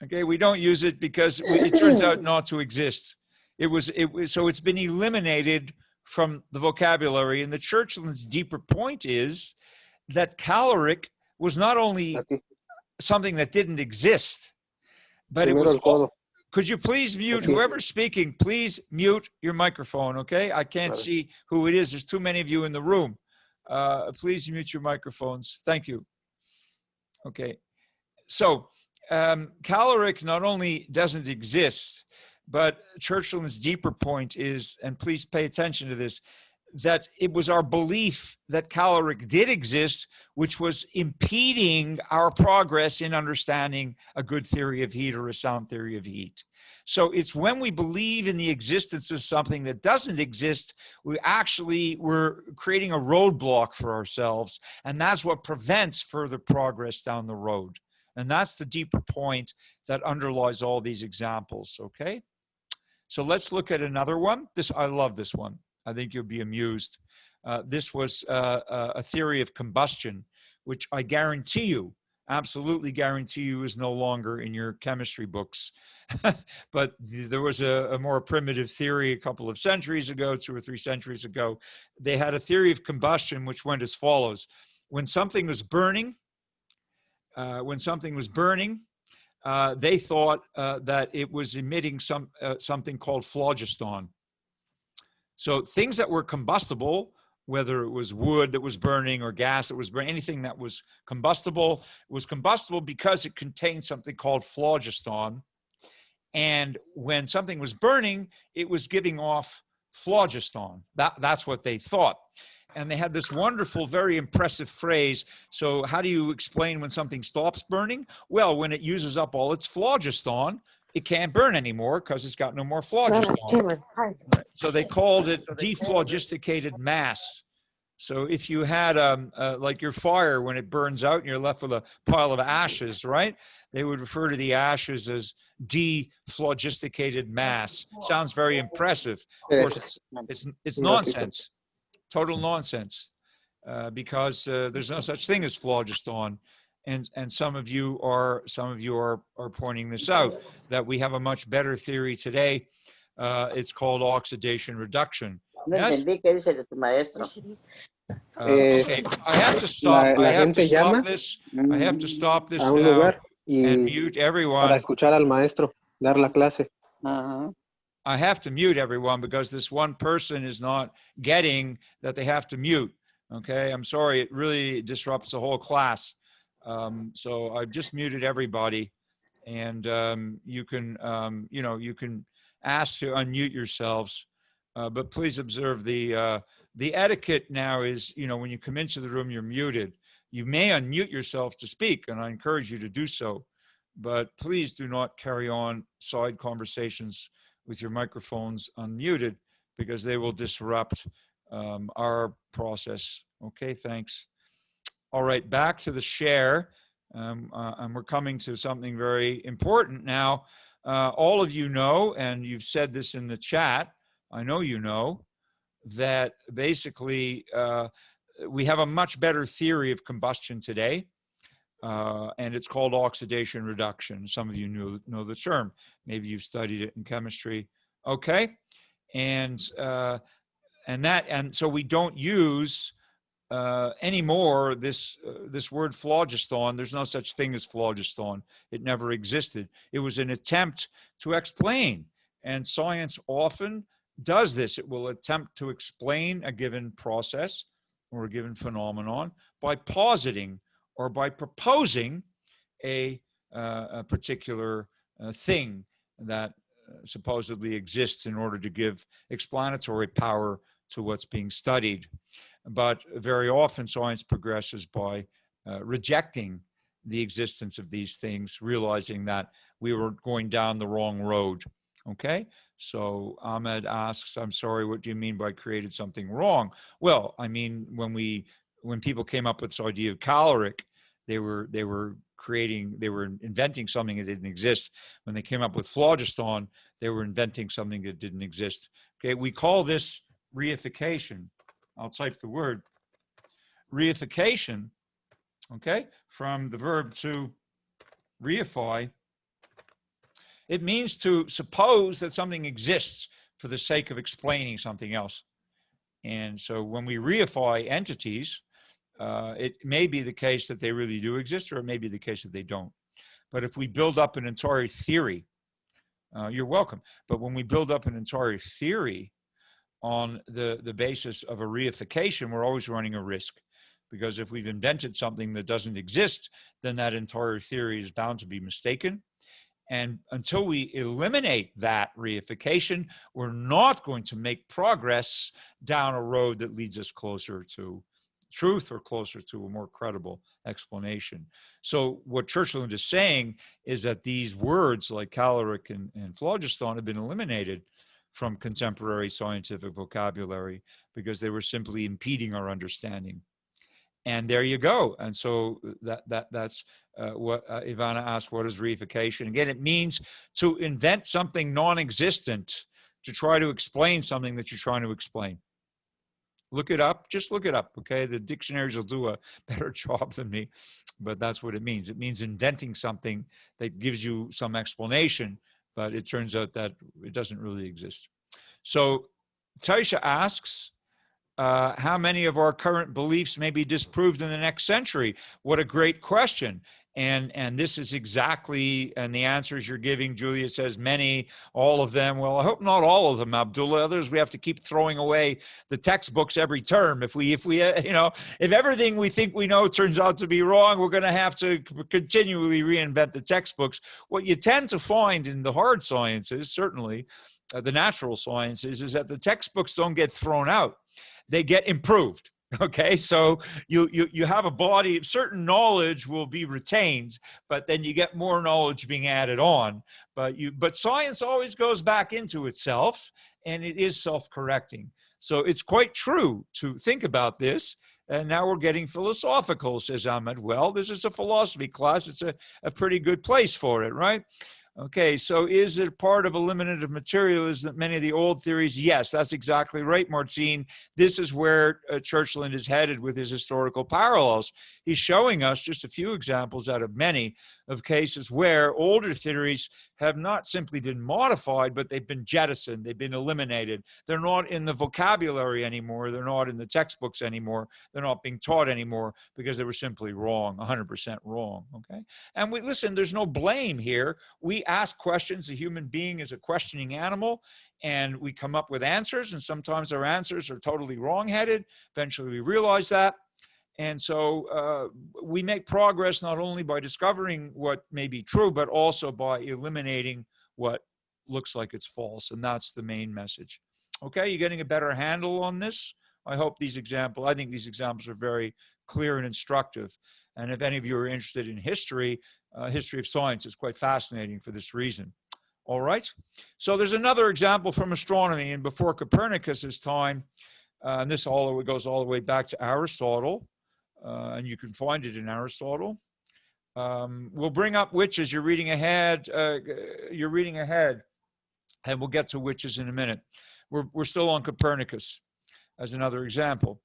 Okay, we don't use it because it turns out not to exist. So it's been eliminated from the vocabulary. And the Churchland's deeper point is that caloric was not only Aquí. something that didn't exist, but it Primero was. el codo. Could you please mute, Okay. whoever's speaking, please mute your microphone, okay? I can't Got it. see who it is. There's too many of you in the room. Please mute your microphones. Thank you. Okay. So caloric not only doesn't exist, but Churchland's deeper point is, and please pay attention to this, that it was our belief that caloric did exist, which was impeding our progress in understanding a good theory of heat or a sound theory of heat. So it's when we believe in the existence of something that doesn't exist, we're creating a roadblock for ourselves, and that's what prevents further progress down the road. And that's the deeper point that underlies all these examples, okay? So let's look at another one. I love this one. I think you'll be amused. This was a theory of combustion, which I guarantee you, absolutely guarantee you, is no longer in your chemistry books. But there was a more primitive theory a couple of centuries ago, 2 or 3 centuries ago. They had a theory of combustion which went as follows. When something was burning, they thought that it was emitting something called phlogiston. So things that were combustible, whether it was wood that was burning or gas that was burning, anything that was combustible because it contained something called phlogiston. And when something was burning, it was giving off phlogiston. That's what they thought. And they had this wonderful, very impressive phrase. So how do you explain when something stops burning? Well, when it uses up all its phlogiston, it can't burn anymore because it's got no more phlogiston. Right. So they called it dephlogisticated mass. So if you had like your fire, when it burns out and you're left with a pile of ashes, right? They would refer to the ashes as dephlogisticated mass. Sounds very impressive. Of course, it's nonsense, total nonsense, because there's no such thing as phlogiston. And some of you are pointing this out, that we have a much better theory today. It's called oxidation reduction. Yes? Okay, I have to stop. I have to stop this. I have to stop this now and mute everyone. Para escuchar al maestro dar la clase. I have to mute everyone because this one person is not getting that they have to mute. Okay, I'm sorry. It really disrupts the whole class. So I've just muted everybody, and you can ask to unmute yourselves, but please observe the etiquette now is, when you come into the room, you're muted. You may unmute yourself to speak, and I encourage you to do so, but please do not carry on side conversations with your microphones unmuted, because they will disrupt our process. Okay, thanks. All right, back to the share, and we're coming to something very important now. All of you know, and you've said this in the chat, I know you know, that basically we have a much better theory of combustion today, and it's called oxidation reduction. Some of you know the term. Maybe you've studied it in chemistry. Okay, and so we don't use anymore this word phlogiston. There's no such thing as phlogiston. It never existed. It was an attempt to explain, and science often does this. It will attempt to explain a given process or a given phenomenon by positing or by proposing a particular thing that supposedly exists in order to give explanatory power to what's being studied. But very often science progresses by rejecting the existence of these things, realizing that we were going down the wrong road. Okay, so Ahmed asks, I'm sorry, what do you mean by created something wrong? Well, I mean, when people came up with this idea of caloric, they were inventing something that didn't exist. When they came up with phlogiston, they were inventing something that didn't exist. Okay, we call this reification. I'll type the word reification, okay, from the verb to reify. It means to suppose that something exists for the sake of explaining something else. And so when we reify entities, it may be the case that they really do exist, or it may be the case that they don't. But if we build up an entire theory, you're welcome. But when we build up an entire theory on the basis of a reification, we're always running a risk. Because if we've invented something that doesn't exist, then that entire theory is bound to be mistaken. And until we eliminate that reification, we're not going to make progress down a road that leads us closer to truth or closer to a more credible explanation. So what Churchland is saying is that these words like caloric and phlogiston have been eliminated from contemporary scientific vocabulary because they were simply impeding our understanding. And there you go. And so that's what Ivana asked, what is reification? Again, it means to invent something non-existent to try to explain something that you're trying to explain. Look it up. Just look it up, okay? The dictionaries will do a better job than me, but that's what it means. It means inventing something that gives you some explanation, but it turns out that it doesn't really exist. So Taisha asks, how many of our current beliefs may be disproved in the next century? What a great question. And this is exactly, and the answers you're giving, Julia says many, all of them. Well, I hope not all of them, Abdullah. Others, we have to keep throwing away the textbooks every term. If everything we think we know turns out to be wrong, we're going to have to continually reinvent the textbooks. What you tend to find in the hard sciences, certainly the natural sciences, is that the textbooks don't get thrown out. They get improved. Okay, so you have a body, certain knowledge will be retained, but then you get more knowledge being added on. But science always goes back into itself, and it is self-correcting. So it's quite true to think about this. And now we're getting philosophical, says Ahmed. Well, this is a philosophy class. It's a pretty good place for it, right? Okay, so is it part of eliminative materialism, many of the old theories? Yes, that's exactly right, Martine. This is where Churchland is headed with his historical parallels. He's showing us just a few examples out of many of cases where older theories have not simply been modified, but they've been jettisoned, they've been eliminated. They're not in the vocabulary anymore, they're not in the textbooks anymore, they're not being taught anymore because they were simply wrong, 100% wrong, okay? And listen, there's no blame here. We ask questions. The human being is a questioning animal, and we come up with answers, and sometimes our answers are totally wrong-headed. Eventually we realize that. And so we make progress not only by discovering what may be true, but also by eliminating what looks like it's false. And that's the main message. Okay, you're getting a better handle on this? I think these examples are very clear and instructive. And if any of you are interested in history, history of science is quite fascinating for this reason. All right. So there's another example from astronomy, and before Copernicus's time, and this goes all the way back to Aristotle, and you can find it in Aristotle. We'll bring up witches. You're reading ahead. And we'll get to witches in a minute. We're still on Copernicus as another example.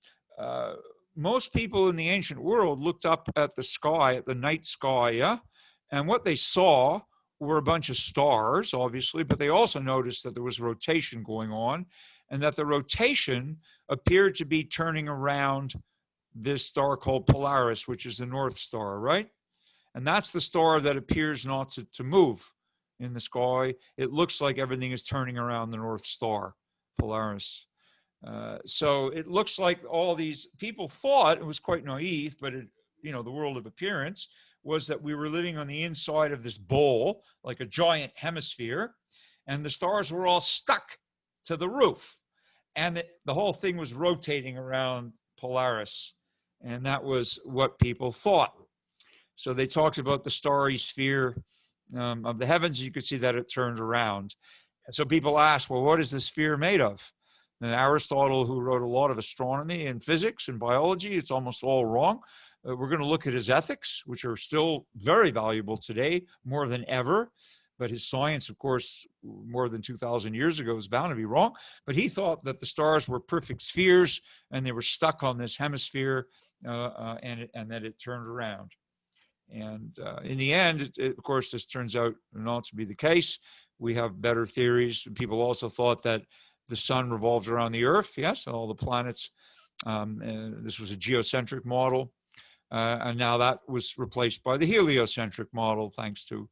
Most people in the ancient world looked up at the sky, at the night sky, yeah? And what they saw were a bunch of stars, obviously, but they also noticed that there was rotation going on, and that the rotation appeared to be turning around this star called Polaris, which is the North Star, right? And that's the star that appears not to move in the sky. It looks like everything is turning around the North Star, Polaris. So it looks like all these people thought, it was quite naive, but the world of appearance was that we were living on the inside of this bowl, like a giant hemisphere, and the stars were all stuck to the roof. And the whole thing was rotating around Polaris. And that was what people thought. So they talked about the starry sphere of the heavens. You could see that it turned around. And so people asked, well, what is the sphere made of? And Aristotle, who wrote a lot of astronomy and physics and biology, it's almost all wrong. We're going to look at his ethics, which are still very valuable today, more than ever. But his science, of course, more than 2,000 years ago is bound to be wrong. But he thought that the stars were perfect spheres and they were stuck on this hemisphere and that it turned around. And in the end, of course, this turns out not to be the case. We have better theories. People also thought that the sun revolves around the earth. Yes, all the planets. This was a geocentric model. And now that was replaced by the heliocentric model, thanks to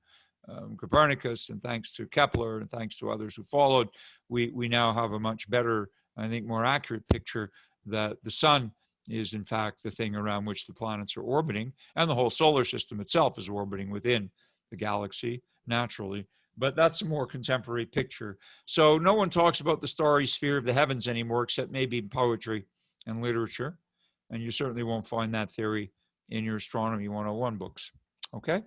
Copernicus and thanks to Kepler and thanks to others who followed. We now have a much better, I think, more accurate picture that the sun is in fact the thing around which the planets are orbiting, and the whole solar system itself is orbiting within the galaxy, naturally. But that's a more contemporary picture. So no one talks about the starry sphere of the heavens anymore, except maybe in poetry and literature. And you certainly won't find that theory in your Astronomy 101 books. Okay?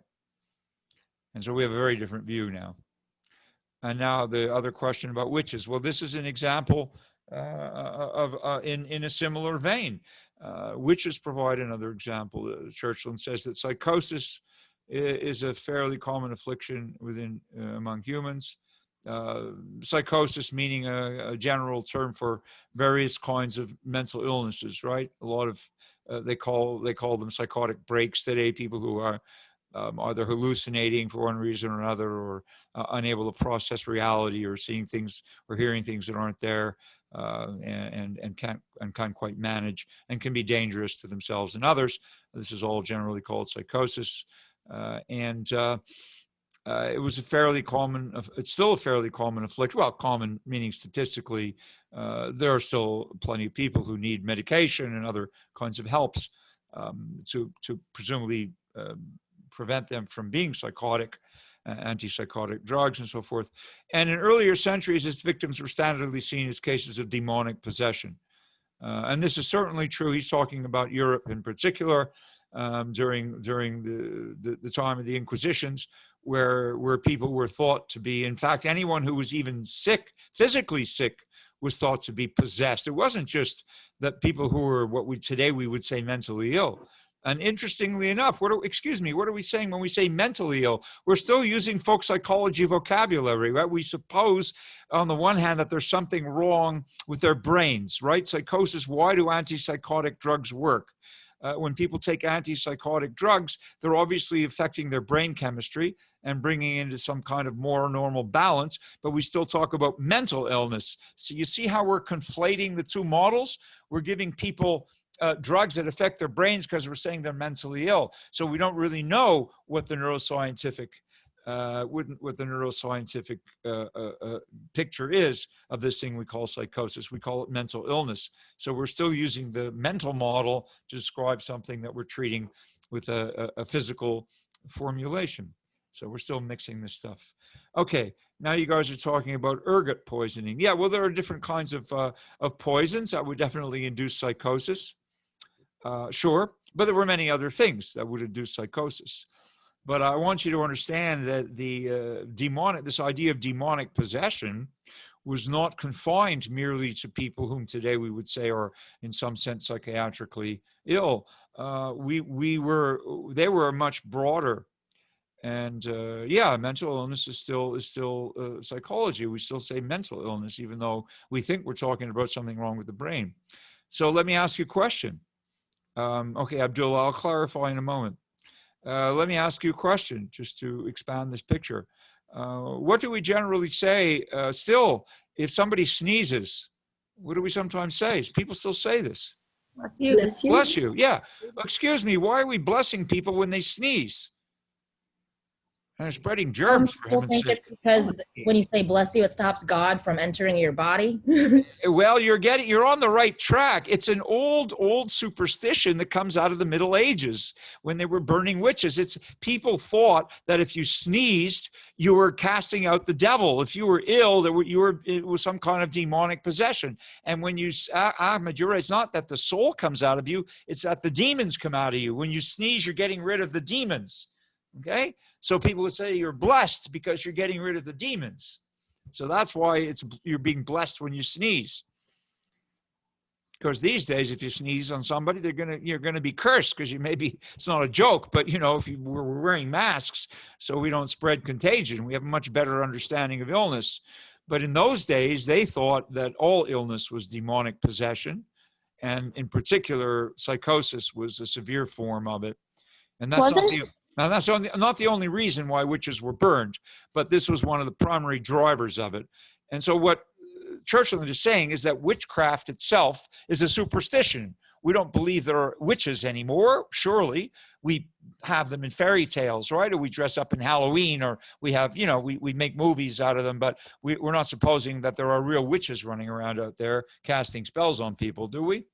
And so we have a very different view now. And now the other question about witches. Well, this is an example in a similar vein. Witches provide another example. Churchland says that psychosis is a fairly common affliction among humans. Psychosis meaning a general term for various kinds of mental illnesses, right? A lot of they call them psychotic breaks today. People who are either hallucinating for one reason or another, or unable to process reality, or seeing things or hearing things that aren't there, and can't quite manage, and can be dangerous to themselves and others. This is all generally called psychosis. It was a fairly common, it's still a fairly common affliction. Well, common meaning statistically, there are still plenty of people who need medication and other kinds of helps to presumably prevent them from being psychotic, antipsychotic drugs and so forth. And in earlier centuries, its victims were standardly seen as cases of demonic possession. And this is certainly true. He's talking about Europe in particular, during the time of the Inquisitions, where people were thought to be, in fact, anyone who was even sick, physically sick, was thought to be possessed. It wasn't just that people who were today we would say mentally ill. And interestingly enough, what are we saying when we say mentally ill? We're still using folk psychology vocabulary, right? We suppose, on the one hand, that there's something wrong with their brains, right? Psychosis, why do antipsychotic drugs work? When people take antipsychotic drugs, they're obviously affecting their brain chemistry and bringing into some kind of more normal balance, but we still talk about mental illness. So you see how we're conflating the two models? We're giving people drugs that affect their brains because we're saying they're mentally ill. So we don't really know what the neuroscientific picture is of this thing we call psychosis. We call it mental illness. So we're still using the mental model to describe something that we're treating with a physical formulation. So we're still mixing this stuff. Okay, now you guys are talking about ergot poisoning. Yeah, well, there are different kinds of poisons that would definitely induce psychosis. Sure, but there were many other things that would induce psychosis. But I want you to understand that this idea of demonic possession was not confined merely to people whom today we would say are in some sense psychiatrically ill. They were much broader. And mental illness is still psychology. We still say mental illness, even though we think we're talking about something wrong with the brain. So let me ask you a question. Okay, Abdullah, I'll clarify in a moment. Let me ask you a question just to expand this picture. What do we generally say still if somebody sneezes? What do we sometimes say? People still say this. Bless you. Bless you. Bless you. Yeah. Excuse me. Why are we blessing people when they sneeze? And they're spreading germs. People think it's because when you say bless you, it stops God from entering your body. Well, you're on the right track. It's an old superstition that comes out of the Middle Ages when they were burning witches. People thought that if you sneezed, you were casting out the devil. If you were ill, it was some kind of demonic possession. And when you, Ahmed, you're right, it's not that the soul comes out of you, it's that the demons come out of you. When you sneeze, you're getting rid of the demons. Okay, so people would say you're blessed because you're getting rid of the demons. So that's why you're being blessed when you sneeze. Because these days, if you sneeze on somebody, you're gonna be cursed because it's not a joke, but if we're wearing masks so we don't spread contagion, we have a much better understanding of illness. But in those days, they thought that all illness was demonic possession, and in particular, psychosis was a severe form of it. And that's not the only reason why witches were burned, but this was one of the primary drivers of it. And so what Churchland is saying is that witchcraft itself is a superstition. We don't believe there are witches anymore. Surely we have them in fairy tales, right? Or we dress up in Halloween, or we have, we make movies out of them, but we're not supposing that there are real witches running around out there casting spells on people, do we?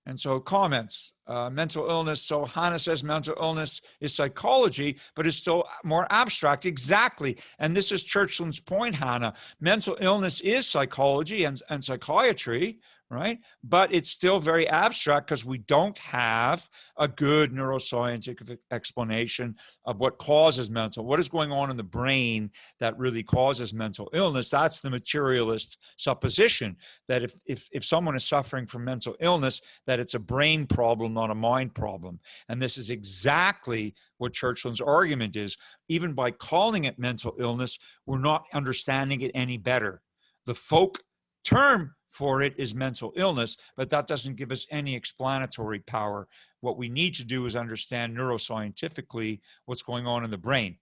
And so comments, mental illness. So Hannah says mental illness is psychology, but it's still more abstract. Exactly. And this is Churchland's point, Hannah. Mental illness is psychology and psychiatry, right? But it's still very abstract because we don't have a good neuroscientific explanation of what causes what is going on in the brain that really causes mental illness. That's the materialist supposition that if someone is suffering from mental illness, that it's a brain problem, not a mind problem. And this is exactly what Churchland's argument is. Even by calling it mental illness, we're not understanding it any better. The folk term for it is mental illness, but that doesn't give us any explanatory power. What we need to do is understand neuroscientifically what's going on in the brain.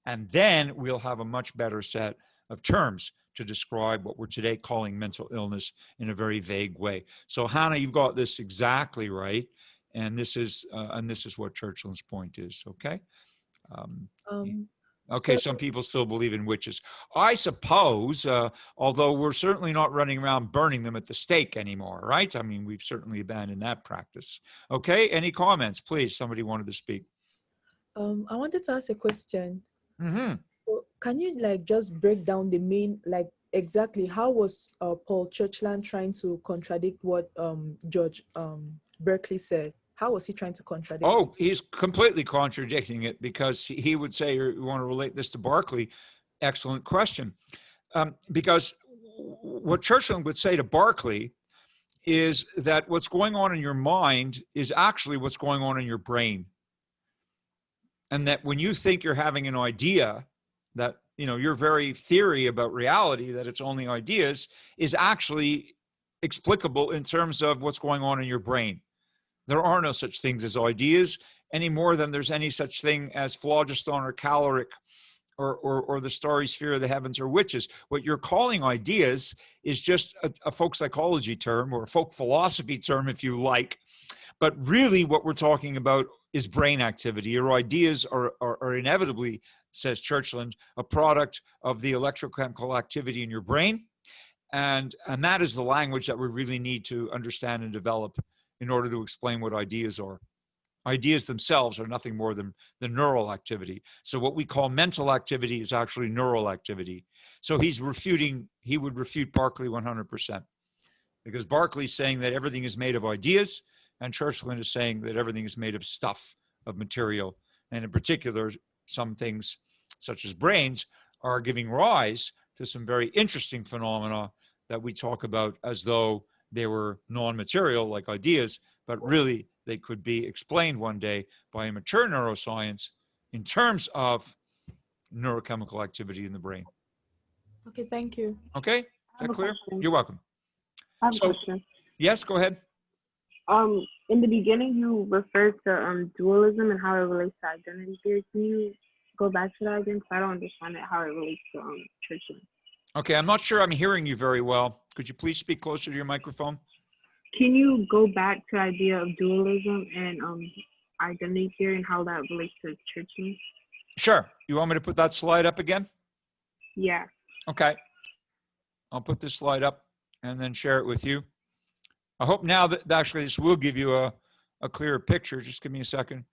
And then we'll have a much better set of terms to describe what we're today calling mental illness in a very vague way. So Hannah, you've got this exactly right. And this is what Churchland's point is, okay? Okay, some people still believe in witches. I suppose, although we're certainly not running around burning them at the stake anymore, right? I mean, we've certainly abandoned that practice. Okay, any comments, please? Somebody wanted to speak. I wanted to ask a question. Mm-hmm. So can you just break down the main, exactly how was Paul Churchland trying to contradict what George Berkeley said? How was he trying to contradict? Oh, he's completely contradicting it because he would say, or you want to relate this to Berkeley, excellent question. Because what Churchland would say to Berkeley is that what's going on in your mind is actually what's going on in your brain. And that when you think you're having an idea, that your very theory about reality, that it's only ideas, is actually explicable in terms of what's going on in your brain. There are no such things as ideas any more than there's any such thing as phlogiston or caloric or the starry sphere of the heavens or witches. What you're calling ideas is just a folk psychology term or a folk philosophy term, if you like. But really what we're talking about is brain activity. Your ideas are inevitably, says Churchland, a product of the electrochemical activity in your brain. And that is the language that we really need to understand and develop in order to explain what ideas are. Ideas themselves are nothing more than the neural activity. So what we call mental activity is actually neural activity. So he would refute Berkeley 100%. Because Berkeley's saying that everything is made of ideas, and Churchland is saying that everything is made of stuff, of material. And in particular, some things, such as brains, are giving rise to some very interesting phenomena that we talk about as though they were non-material, like ideas, but really they could be explained one day by a mature neuroscience in terms of neurochemical activity in the brain. Okay, thank you. Okay, is that clear? You're welcome. I have a question. Yes, go ahead. In the beginning, you referred to dualism and how it relates to identity theory. Can you go back to that again? Because I don't understand it, how it relates to Churchland. Okay, I'm not sure I'm hearing you very well. Could you please speak closer to your microphone? Can you go back to the idea of dualism and identity theory and how that relates to Churchland? Sure. You want me to put that slide up again? Yeah. Okay. I'll put this slide up and then share it with you. I hope now that actually this will give you a clearer picture. Just give me a second.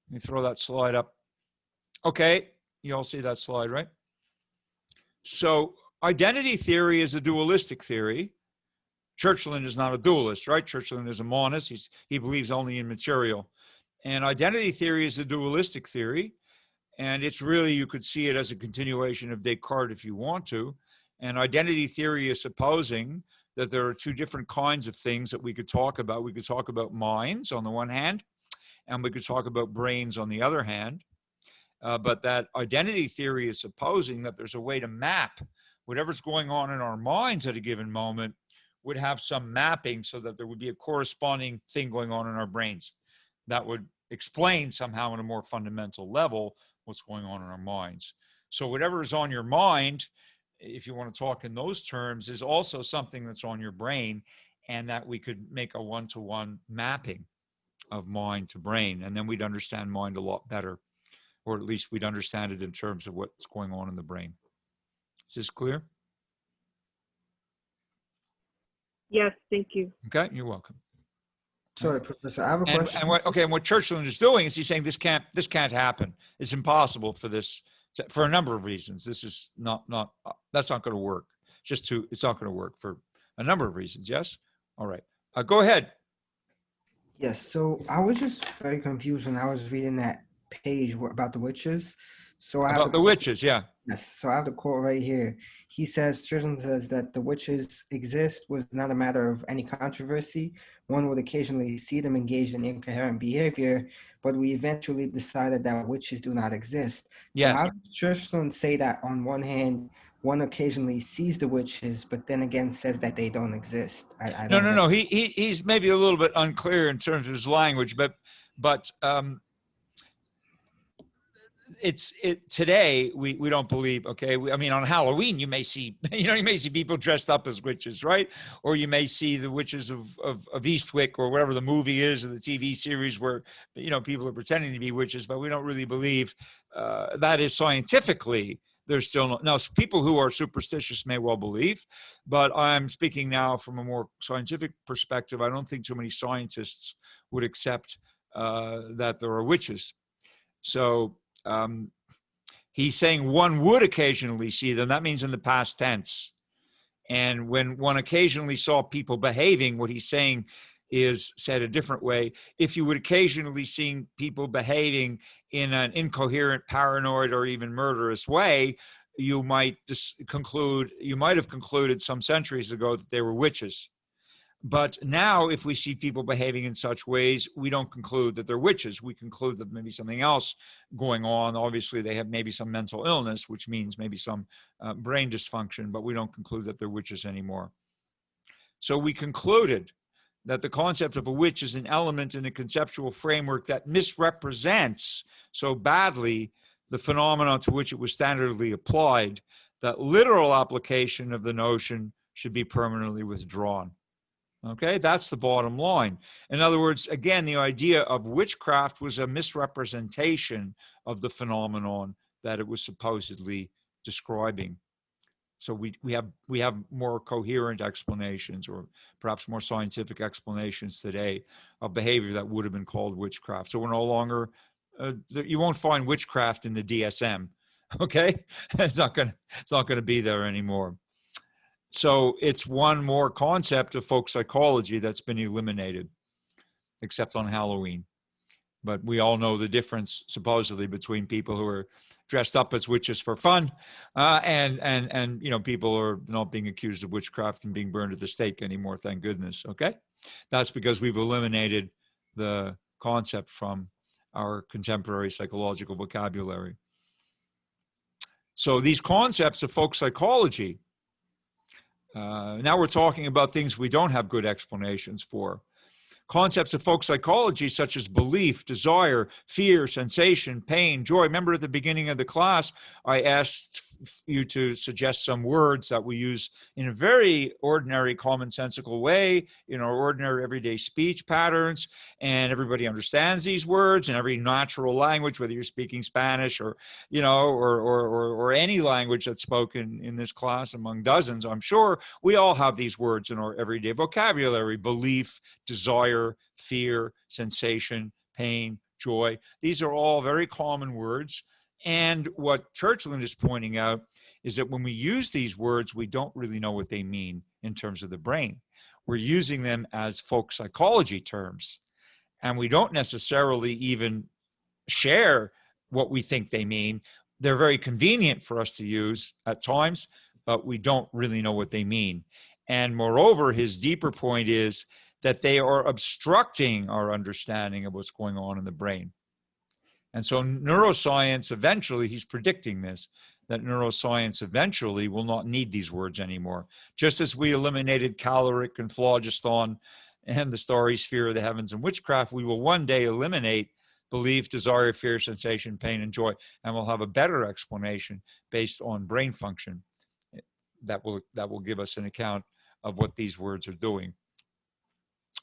Let me throw that slide up. Okay. You all see that slide, right? So identity theory is a dualistic theory. Churchland is not a dualist, right? Churchland is a monist. He believes only in material. And identity theory is a dualistic theory. And it's really, you could see it as a continuation of Descartes if you want to. And identity theory is supposing that there are two different kinds of things that we could talk about. We could talk about minds on the one hand, and we could talk about brains on the other hand. But that identity theory is supposing that there's a way to map whatever's going on in our minds at a given moment would have some mapping so that there would be a corresponding thing going on in our brains that would explain somehow on a more fundamental level what's going on in our minds. So whatever is on your mind, if you want to talk in those terms, is also something that's on your brain, and that we could make a one-to-one mapping of mind to brain, and then we'd understand mind a lot better, or at least we'd understand it in terms of what's going on in the brain. Is this clear? Yes, thank you. Okay, you're welcome. Sorry, Professor, I have a And question. and what Churchland is doing is he's saying this can't happen. It's impossible for this for a number of reasons. This is not that's not going to work. It's not going to work for a number of reasons. Yes. All right. Go ahead. Yes, so I was just very confused when I was reading that page about the witches. So I have About the witches, yeah. Yes, so I have the quote right here. He says, Churchland says that the witches exist was not a matter of any controversy. One would occasionally see them engaged in incoherent behavior, but we eventually decided that witches do not exist. Yes. So how does Churchland say that on one hand, one occasionally sees the witches, but then again says that they don't exist? No. He's maybe a little bit unclear in terms of his language, but today we don't believe. Okay, I mean on Halloween you may see people dressed up as witches, right? Or you may see the witches of Eastwick or whatever the movie is or the TV series where people are pretending to be witches, but we don't really believe that is scientifically. There's still now people who are superstitious may well believe, but I'm speaking now from a more scientific perspective. I don't think too many scientists would accept that there are witches. So he's saying one would occasionally see them. That means in the past tense. And when one occasionally saw people behaving, what he's saying is, said a different way, if you would occasionally see people behaving in an incoherent, paranoid, or even murderous way, you might have concluded some centuries ago that they were witches. But now, if we see people behaving in such ways, we don't conclude that they're witches. We conclude that maybe something else going on. Obviously, they have maybe some mental illness, which means maybe some brain dysfunction, but we don't conclude that they're witches anymore. So we concluded that the concept of a witch is an element in a conceptual framework that misrepresents so badly the phenomena to which it was standardly applied, that literal application of the notion should be permanently withdrawn. Okay, that's the bottom line. In other words, again, the idea of witchcraft was a misrepresentation of the phenomenon that it was supposedly describing. So we have more coherent explanations, or perhaps more scientific explanations today of behavior that would have been called witchcraft. So we're no longer you won't find witchcraft in the DSM. Okay, it's not going to be there anymore. So it's one more concept of folk psychology that's been eliminated, except on Halloween. But we all know the difference, supposedly, between people who are dressed up as witches for fun and people are not being accused of witchcraft and being burned at the stake anymore, thank goodness, okay? That's because we've eliminated the concept from our contemporary psychological vocabulary. So these concepts of folk psychology, now we're talking about things we don't have good explanations for. Concepts of folk psychology such as belief, desire, fear, sensation, pain, joy. Remember at the beginning of the class, I asked you to suggest some words that we use in a very ordinary, commonsensical way in our ordinary everyday speech patterns, and everybody understands these words in every natural language, whether you're speaking Spanish or or any language that's spoken in this class among dozens. I'm sure we all have these words in our everyday vocabulary: belief, desire, fear, sensation, pain, joy. These are all very common words. And what Churchland is pointing out is that when we use these words, we don't really know what they mean in terms of the brain. We're using them as folk psychology terms, and we don't necessarily even share what we think they mean. They're very convenient for us to use at times, but we don't really know what they mean. And moreover, his deeper point is that they are obstructing our understanding of what's going on in the brain. And so neuroscience eventually, he's predicting this, that neuroscience eventually will not need these words anymore. Just as we eliminated caloric and phlogiston and the starry sphere of the heavens and witchcraft, we will one day eliminate belief, desire, fear, sensation, pain, and joy, and we'll have a better explanation based on brain function that will give us an account of what these words are doing.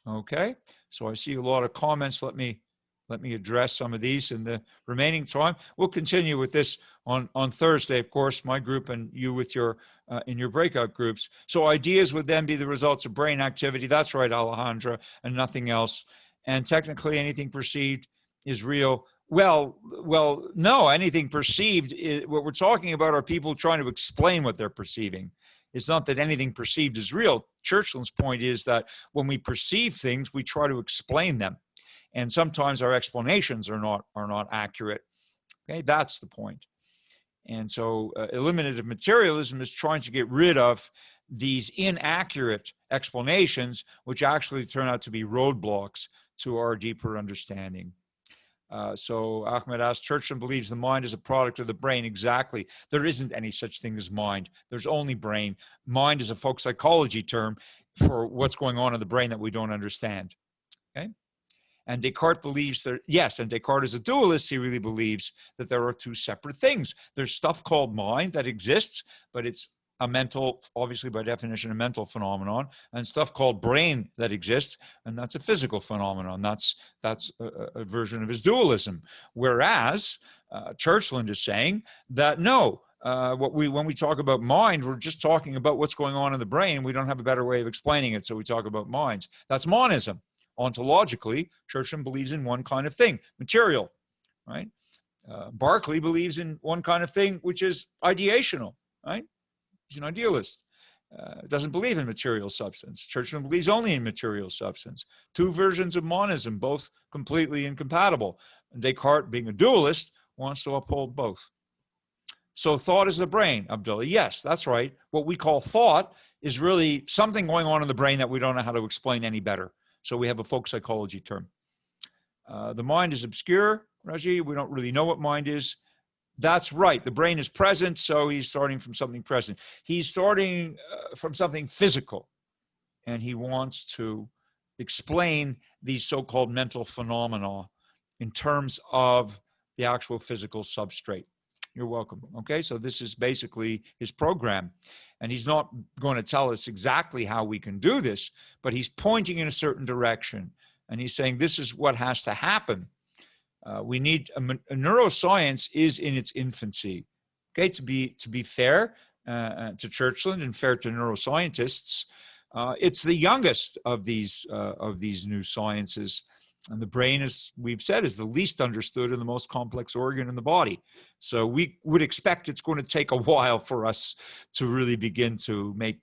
Okay, so I see a lot of comments. Let me address some of these in the remaining time. We'll continue with this on Thursday, of course, my group and you with your in your breakout groups. So ideas would then be the results of brain activity. That's right, Alejandra, and nothing else. and technically anything perceived is real. Well, no, anything perceived, what we're talking about are people trying to explain what they're perceiving. It's not that anything perceived is real. Churchland's point is that when we perceive things, we try to explain them. And sometimes our explanations are not accurate. Okay, that's the point. And so eliminative materialism is trying to get rid of these inaccurate explanations, which actually turn out to be roadblocks to our deeper understanding. So Ahmed asked, Churchland believes the mind is a product of the brain. Exactly. There isn't any such thing as mind. There's only brain. Mind is a folk psychology term for what's going on in the brain that we don't understand. Okay. And Descartes believes that, yes, and Descartes is a dualist. He really believes that there are two separate things. There's stuff called mind that exists, but it's a mental, obviously by definition, a mental phenomenon, and stuff called brain that exists, and that's a physical phenomenon. That's a version of his dualism. Whereas Churchland is saying that no, when we talk about mind, we're just talking about what's going on in the brain. We don't have a better way of explaining it, so we talk about minds. That's monism. Ontologically, Churchland believes in one kind of thing, material, right? Berkeley believes in one kind of thing, which is ideational, right? He's an idealist. Doesn't believe in material substance. Churchland believes only in material substance. Two versions of monism, both completely incompatible. And Descartes, being a dualist, wants to uphold both. So thought is the brain, Abdullah. Yes, that's right. What we call thought is really something going on in the brain that we don't know how to explain any better. So we have a folk psychology term. The mind is obscure, Raji. We don't really know what mind is. That's right. The brain is present, so he's starting from something present. He's starting from something physical, and he wants to explain these so-called mental phenomena in terms of the actual physical substrate. You're welcome. Okay, so this is basically his program. And he's not going to tell us exactly how we can do this, but he's pointing in a certain direction. And he's saying this is what has to happen. We need neuroscience is in its infancy. Okay, to be fair to Churchland and fair to neuroscientists, it's the youngest of these new sciences. And the brain, as we've said, is the least understood and the most complex organ in the body. So we would expect it's going to take a while for us to really begin to make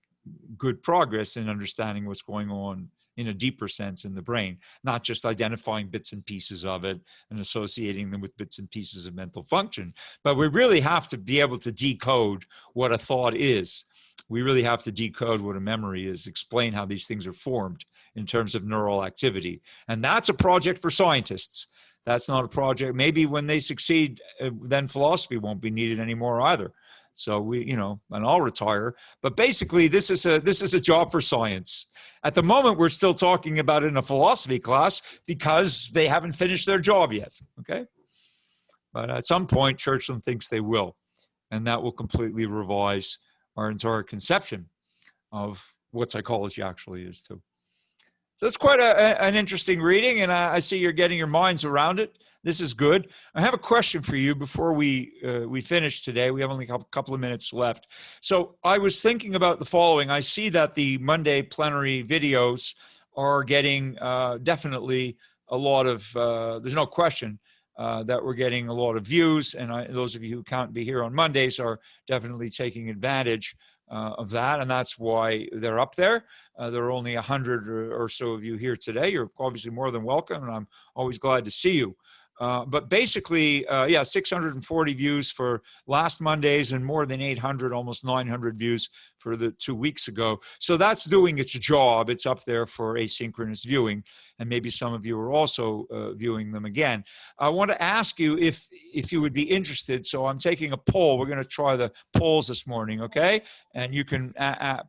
good progress in understanding what's going on in a deeper sense in the brain, not just identifying bits and pieces of it and associating them with bits and pieces of mental function. But we really have to be able to decode what a thought is. We really have to decode what a memory is, explain how these things are formed in terms of neural activity. And that's a project for scientists. That's not a project. Maybe when they succeed, then philosophy won't be needed anymore either. So we, and I'll retire. But basically, this is a job for science. At the moment, we're still talking about it in a philosophy class because they haven't finished their job yet. Okay. But at some point, Churchland thinks they will. And that will completely revise our entire conception of what psychology actually is too. So it's quite an interesting reading, and I see you're getting your minds around it. This is good. I have a question for you before we finish today. We have only a couple of minutes left. So I was thinking about the following. I see that the Monday plenary videos are getting definitely a lot of, there's no question that we're getting a lot of views, and those of you who can't be here on Mondays are definitely taking advantage of that, and that's why they're up there. There are only 100 or so of you here today. You're obviously more than welcome, and I'm always glad to see you. But basically, 640 views for last Mondays and more than 800, almost 900 views for the 2 weeks ago. So that's doing its job. It's up there for asynchronous viewing, and maybe some of you are also viewing them again. I want to ask you if you would be interested. So I'm taking a poll. We're going to try the polls this morning, okay? And you can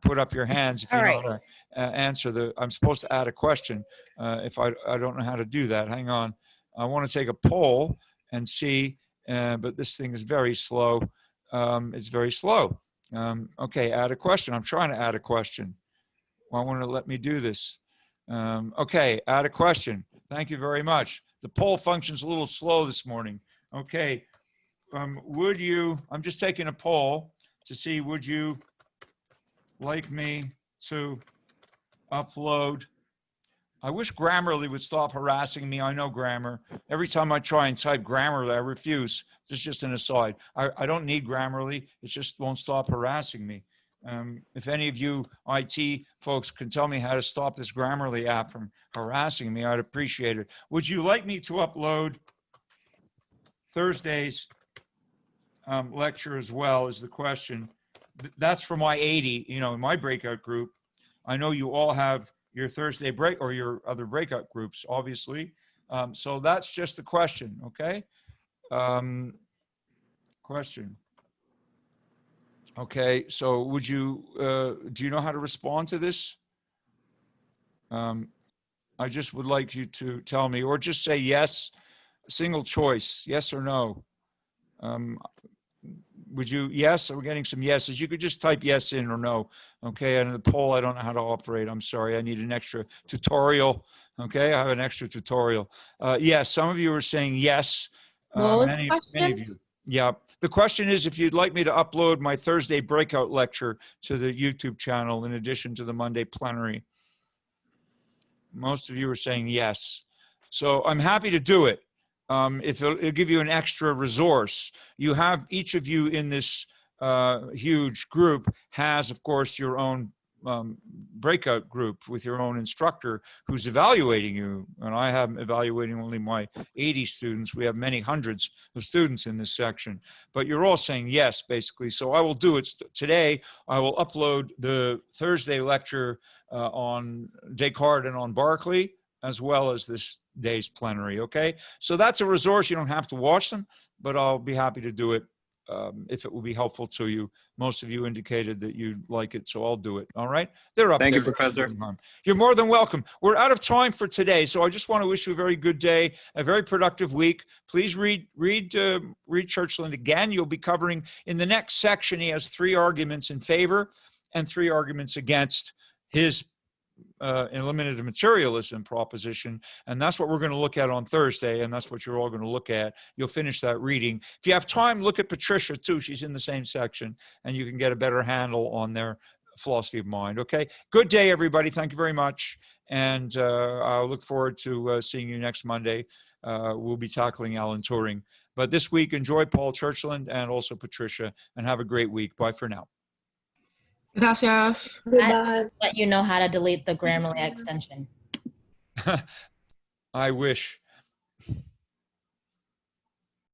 put up your hands if you know how to answer I'm supposed to add a question. If I don't know how to do that, hang on. I want to take a poll and see, but this thing is very slow. It's very slow. Okay, add a question. I'm trying to add a question. Well, I want to let me do this. Okay, add a question. Thank you very much. The poll function's a little slow this morning. Okay, would you, I'm just taking a poll to see, would you like me to upload I wish Grammarly would stop harassing me. I know grammar. Every time I try and type Grammarly, I refuse. This is just an aside. I don't need Grammarly. It just won't stop harassing me. If any of you IT folks can tell me how to stop this Grammarly app from harassing me, I'd appreciate it. Would you like me to upload Thursday's lecture as well, is the question. That's for my 80, my breakout group. I know you all have your Thursday break or your other breakout groups, obviously. So that's just the question, okay? Question. Okay, so would you, do you know how to respond to this? I just would like you to tell me, or just say yes, single choice, yes or no. Would you, yes? We're getting some yeses. You could just type yes in or no. Okay, and the poll, I don't know how to operate. I'm sorry, I need an extra tutorial. Okay, I have an extra tutorial. Yes, some of you are saying yes. What was the Many question? of you. Yeah, the question is if you'd like me to upload my Thursday breakout lecture to the YouTube channel in addition to the Monday plenary. Most of you are saying yes. So I'm happy to do it. If it'll give you an extra resource. You have, each of you in this huge group has, of course, your own breakout group with your own instructor who's evaluating you. And I am evaluating only my 80 students. We have many hundreds of students in this section, but you're all saying yes, basically. So I will do it today. I will upload the Thursday lecture on Descartes and on Berkeley, as well as this day's plenary, okay? So that's a resource. You don't have to watch them, but I'll be happy to do it if it will be helpful to you. Most of you indicated that you'd like it, so I'll do it, all right? They're up there. Thank you, Professor. You're more than welcome. We're out of time for today, so I just want to wish you a very good day, a very productive week. Please read Churchland again. You'll be covering, in the next section, he has 3 arguments in favor and 3 arguments against his eliminative materialism proposition, and that's what we're going to look at on Thursday, and that's what you're all going to look at. You'll finish that reading. If you have time, look at Patricia too. She's in the same section, and you can get a better handle on their philosophy of mind. Okay, good day, everybody. Thank you very much, and I'll look forward to seeing you next Monday. We'll be tackling Alan Turing, but this week, enjoy Paul Churchland and also Patricia, and have a great week. Bye for now. Gracias. Let you know how to delete the Grammarly extension. I wish.